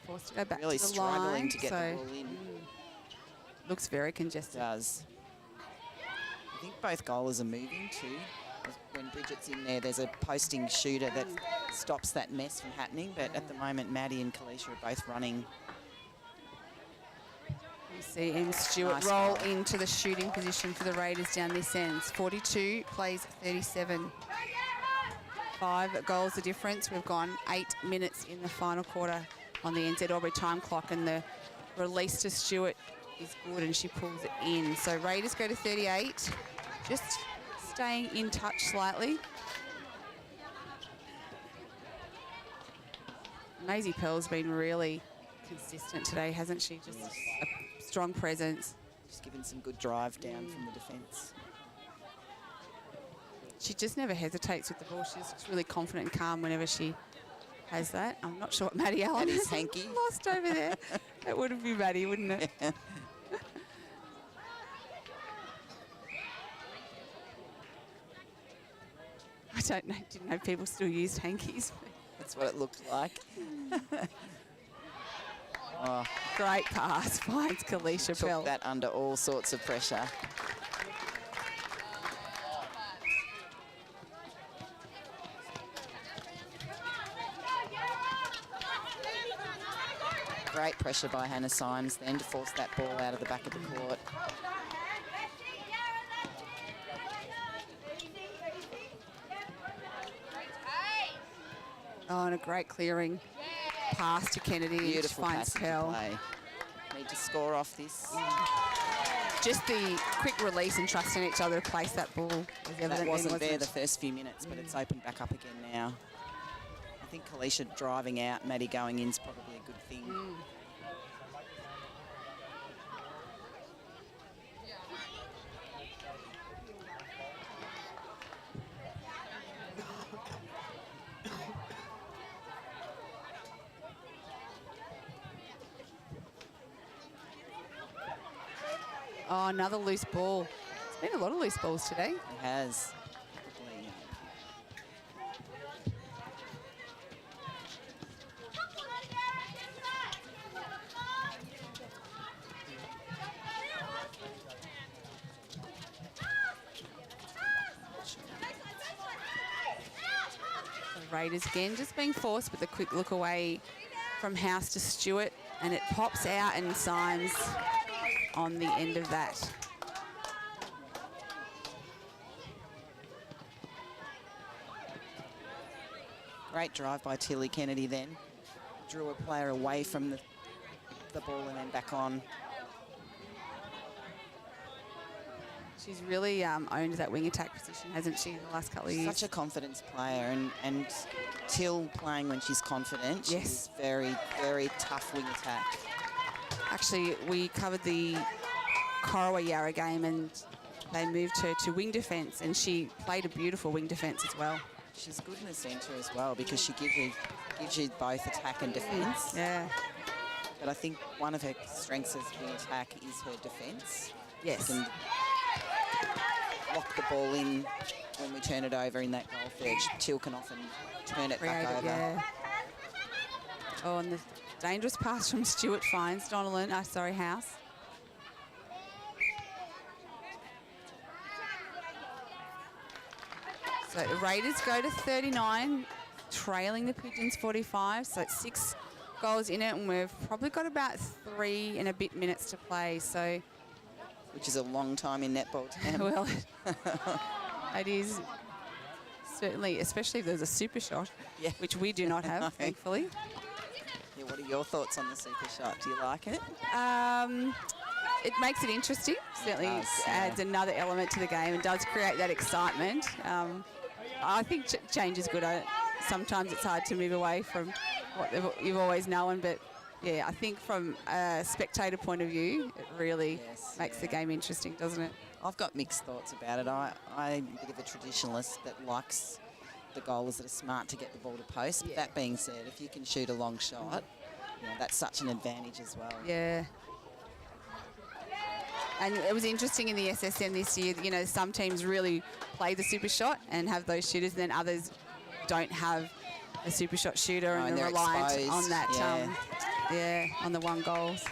Forced to go back Really to the struggling line, to get so the ball in. Looks very congested. Does. I think both goalers are moving too. When Bridget's in there, there's a posting shooter that stops that mess from happening. But at the moment, Maddie and Kalisha are both running. You see Em Stewart Nice roll goal. into the shooting position for the Raiders down this end. 42 plays 37. 5 goals the difference. We've gone 8 minutes in the final quarter on the NZ Albury time clock, and the release to Stewart is good, and she pulls it in. So Raiders go to 38, just staying in touch slightly. Maisie Pell's been really consistent today, hasn't she? Just a strong presence. Just giving some good drive down from the defence. She just never hesitates with the ball. She's really confident and calm whenever she has that. I'm not sure what Maddie Allen Maddie's has hanky. lost over there. That would be Maddie, wouldn't it? Yeah. I don't know. Didn't know people still used hankies. That's what it looked like. Oh, great pass finds Kalisha took Bell. that under all sorts of pressure. Great pressure by Hannah Symes then to force that ball out of the back of the court. Oh, and a great clearing pass to Kennedy. Beautiful finds passage Pell. of play. Need to score off this. Just the quick release and trust in each other to place that ball. That wasn't there the first few minutes, but it's opened back up again now. I think Kalisha driving out, Maddie going in is probably a good thing. Oh, another loose ball. It's been a lot of loose balls today. It has. The Raiders again just being forced with a quick look away from House to Stewart, and it pops out and Symes on the end of that. Great drive by Tilly Kennedy then. Drew a player away from the ball and then back on. She's really owned that wing attack position, hasn't she, in the last couple of years? Such a confidence player, and Till playing when she's confident. Yes. She's very, very tough wing attack. Actually, we covered the Corowa Yarra game and they moved her to wing defence, and she played a beautiful wing defence as well. She's good in the centre as well because she gives you both attack and defence. Yeah. But I think one of her strengths as wing attack is her defence. Yes. She can lock the ball in when we turn it over in that goal third. Till can often turn it back over. Yeah. Oh, and the dangerous pass from Stewart finds House. So the Raiders go to 39, trailing the Pigeons 45. So it's 6 goals in it, and we've probably got about 3 and a bit minutes to play. So, which is a long time in netball term. Well, it is certainly, especially if there's a super shot, which we do not have, thankfully. Yeah, what are your thoughts on the super shot? Do you like it? It makes it interesting. Certainly adds another element to the game and does create that excitement. I think change is good. Sometimes it's hard to move away from what you've always known, but yeah, I think from a spectator point of view, it really makes the game interesting, doesn't it? I've got mixed thoughts about it. I'm a bit of a traditionalist that likes the goalers that are smart to get the ball to post. But that being said, if you can shoot a long shot, that's such an advantage as well. Yeah. And it was interesting in the SSN this year, some teams really play the super shot and have those shooters, and then others don't have a super shot shooter and are reliant exposed. on that, on the one goals.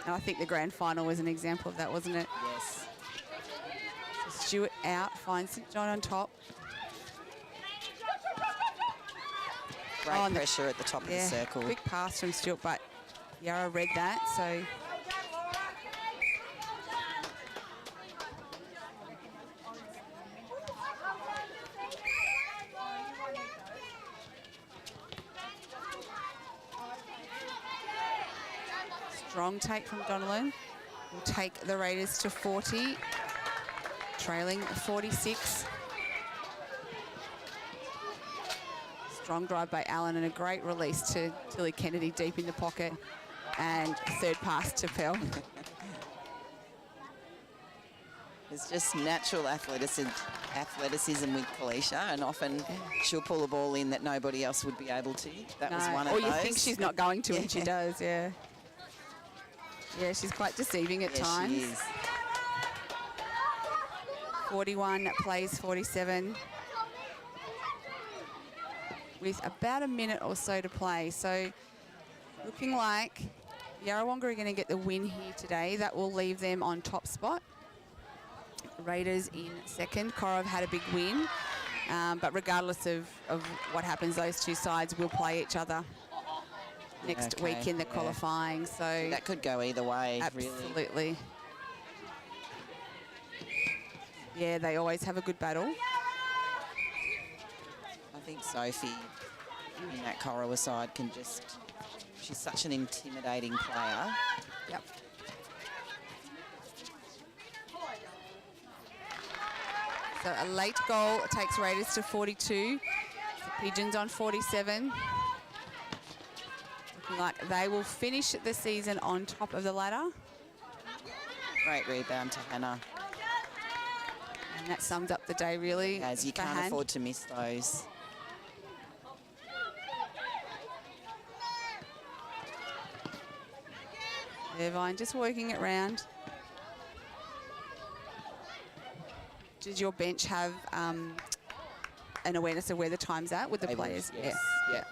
And I think the grand final was an example of that, wasn't it? Yes. So Stewart out, finds St John on top. Great pressure at the top of the circle. Quick pass from Stewart, but Yarra read that, so... Strong take from Donnellan. Will take the Raiders to 40, trailing 46. Strong drive by Allen and a great release to Tilly Kennedy deep in the pocket, and third pass to Pell. There's just natural athleticism with Kalisha, and often she'll pull a ball in that nobody else would be able to. That was one of those. Or you think she's not going to, and she does, yeah. Yeah, she's quite deceiving at times. She is. 41 plays 47 with about a minute or so to play. So looking like Yarrawonga are going to get the win here today. That will leave them on top spot. Raiders in second. Cora have had a big win, but regardless of what happens, those two sides will play each other next week in the qualifying. So that could go either way, absolutely. Really. Yeah, they always have a good battle. I think Sophie in that Corowa side can just, she's such an intimidating player. Yep. So a late goal takes Raiders to 42. The Pigeons on 47. Looking like they will finish the season on top of the ladder. Great rebound to Hannah. And that sums up the day, really. As you can't afford to miss those. Irvine just working it round. Does your bench have an awareness of where the time's at with the players? Yes. Yeah.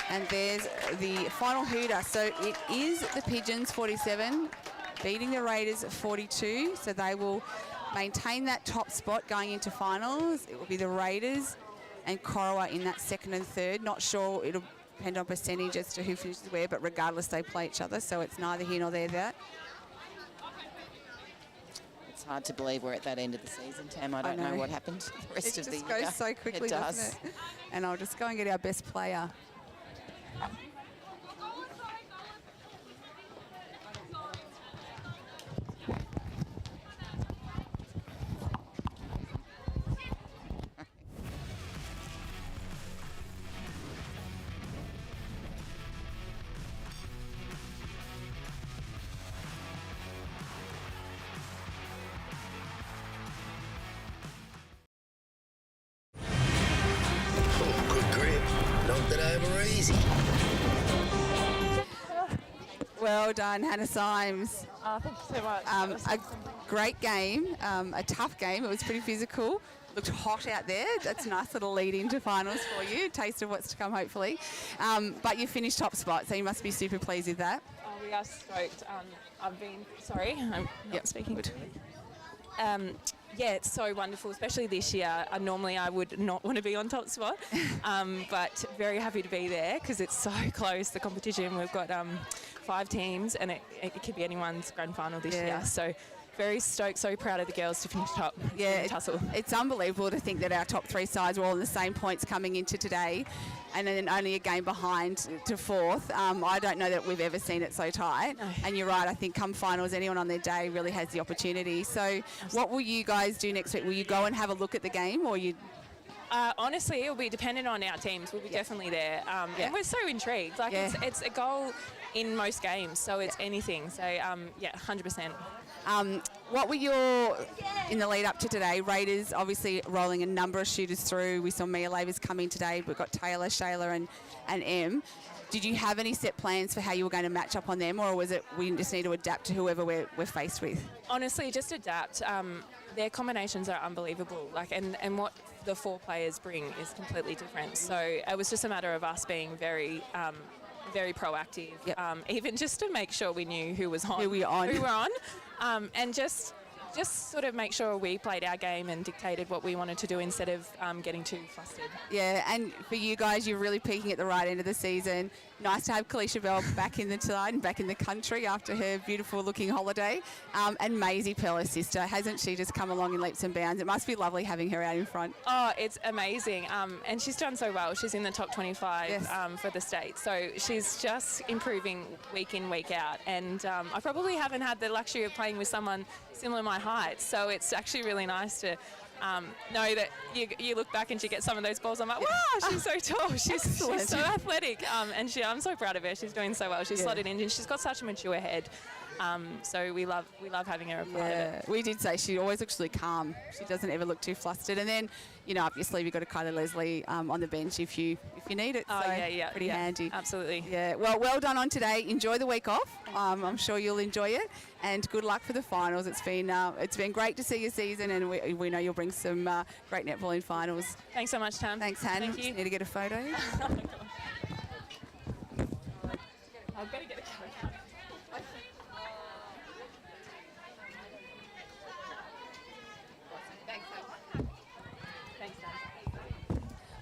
And there's the final hooter. So it is the Pigeons 47 beating the Raiders 42. So they will maintain that top spot going into finals. It will be the Raiders and Corowa in that second and third. Not sure, it'll depend on percentage as to who finishes where, but regardless they play each other, so it's neither here nor there that. It's hard to believe we're at that end of the season, Tam. I don't know what happened the rest of the year. It just goes so quickly, doesn't it? And I'll just go and get our best player. Well done, Hannah Symes. Thank you so much. A great game, a tough game. It was pretty physical. Looked hot out there. That's a nice little lead into finals for you. Taste of what's to come, hopefully. But you finished top spot, so you must be super pleased with that. We are stoked. I'm not speaking. Yeah, it's so wonderful, especially this year. Normally I would not want to be on top spot, but very happy to be there because it's so close, the competition. We've got 5 teams and it could be anyone's grand final this year. So very stoked, so proud of the girls to finish top. Yeah, tussle. It's unbelievable to think that our top 3 sides were all in the same points coming into today, and then only a game behind to 4th. I don't know that we've ever seen it so tight. No. And you're right, I think come finals, anyone on their day really has the opportunity. So what will you guys do next week? Will you go and have a look at the game, or you... Honestly, it'll be dependent on our teams. We'll be definitely there. And we're so intrigued. Like it's a goal in most games, so it's anything. So, 100%. What were your, in the lead up to today, Raiders obviously rolling a number of shooters through. We saw Mia Lavers come in today. We've got Taylor, Shayla and Em. Did you have any set plans for how you were going to match up on them, or was it we just need to adapt to whoever we're faced with? Honestly, just adapt. Their combinations are unbelievable. And what the 4 players bring is completely different. So it was just a matter of us being very proactive, even just to make sure we knew who was on. Who we were on. And just sort of make sure we played our game and dictated what we wanted to do instead of getting too flustered. Yeah, and for you guys, you're really peaking at the right end of the season. Nice to have Kalisha Bell back in the side and back in the country after her beautiful-looking holiday. And Maisie Pearl, her sister, hasn't she just come along in leaps and bounds? It must be lovely having her out in front. Oh, it's amazing. And she's done so well. She's in the top 25 for the state. So she's just improving week in, week out. And I probably haven't had the luxury of playing with someone similar to my height. So it's actually really nice to know that you look back and she gets some of those balls. I'm like, wow, she's so tall. She's so athletic. And I'm so proud of her. She's doing so well. She's slotted in and she's got such a mature head. So we love having her a part of it. We did say she always looks really calm. She doesn't ever look too flustered. And then, obviously we've got a Kylie Leslie on the bench if you need it. Oh, so yeah. pretty handy. Absolutely. Yeah, well done on today. Enjoy the week off. I'm sure you'll enjoy it. And good luck for the finals. It's been great to see your season, and we know you'll bring some great netball in finals. Thanks so much, Tam. Thanks, Han. Thank you. Need to get a photo. Oh, my gosh. I've got to get a camera.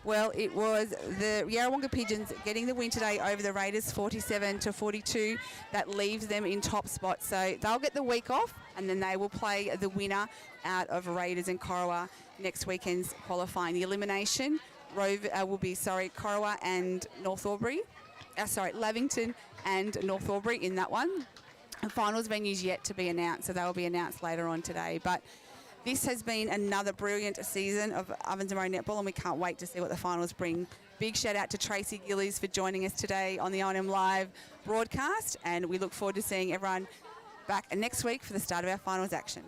Well, it was the Yarrawonga Pigeons getting the win today over the Raiders 47-42. That leaves them in top spot. So they'll get the week off, and then they will play the winner out of Raiders and Corowa next weekend's qualifying. The elimination will be Corowa and North Albury. Lavington and North Albury in that one. The finals venue's yet to be announced, so they will be announced later on today. But this has been another brilliant season of Ovens and Murray Netball, and we can't wait to see what the finals bring. Big shout out to Tracy Gillies for joining us today on the O&M Live broadcast, and we look forward to seeing everyone back next week for the start of our finals action.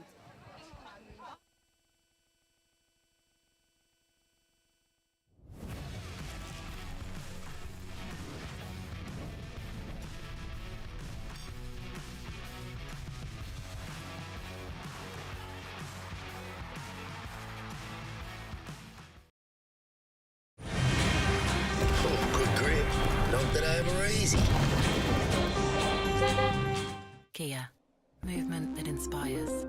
Kia, movement that inspires.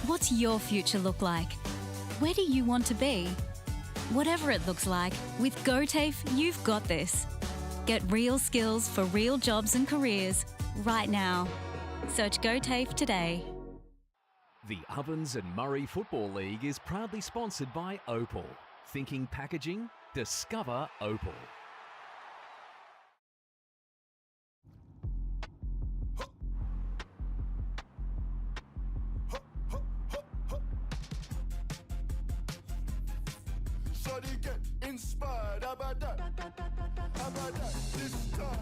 What's your future look like? Where do you want to be? Whatever it looks like, with GoTAFE, you've got this. Get real skills for real jobs and careers right now. Search GoTAFE today. The Ovens and Murray Football League is proudly sponsored by Opal. Thinking packaging? Discover Opal. Shawty get inspired, how about that? How about that? This time.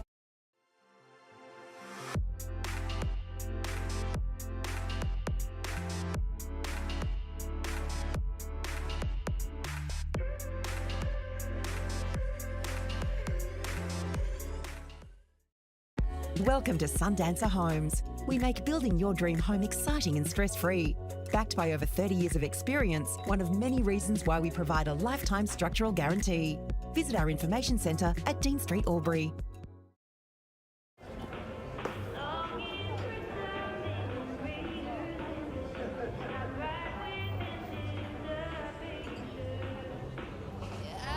Welcome to Sundancer Homes. We make building your dream home exciting and stress-free. Backed by over 30 years of experience, one of many reasons why we provide a lifetime structural guarantee. Visit our information centre at Dean Street, Albury.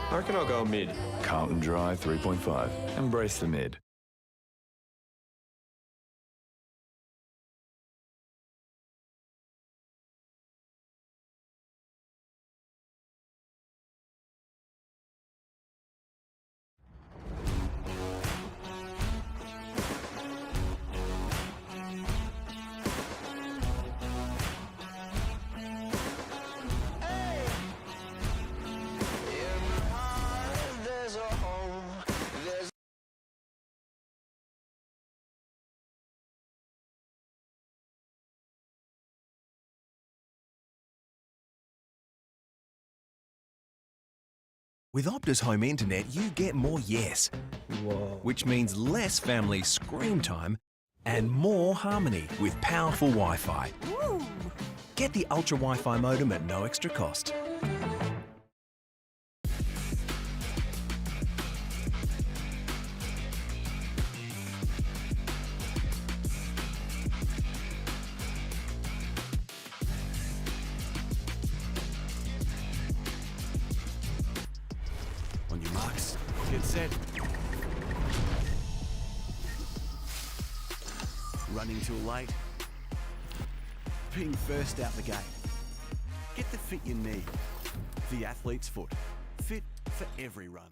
I reckon I'll go mid. Carlton Dry 3.5. Embrace the mid. With Optus Home Internet, you get more yes. Whoa. Which means less family screen time and more harmony with powerful Wi-Fi. Ooh. Get the Ultra Wi-Fi modem at no extra cost. On your marks, get set. Running too late. Being first out the gate. Get the fit you need. The athlete's foot. Fit for every run.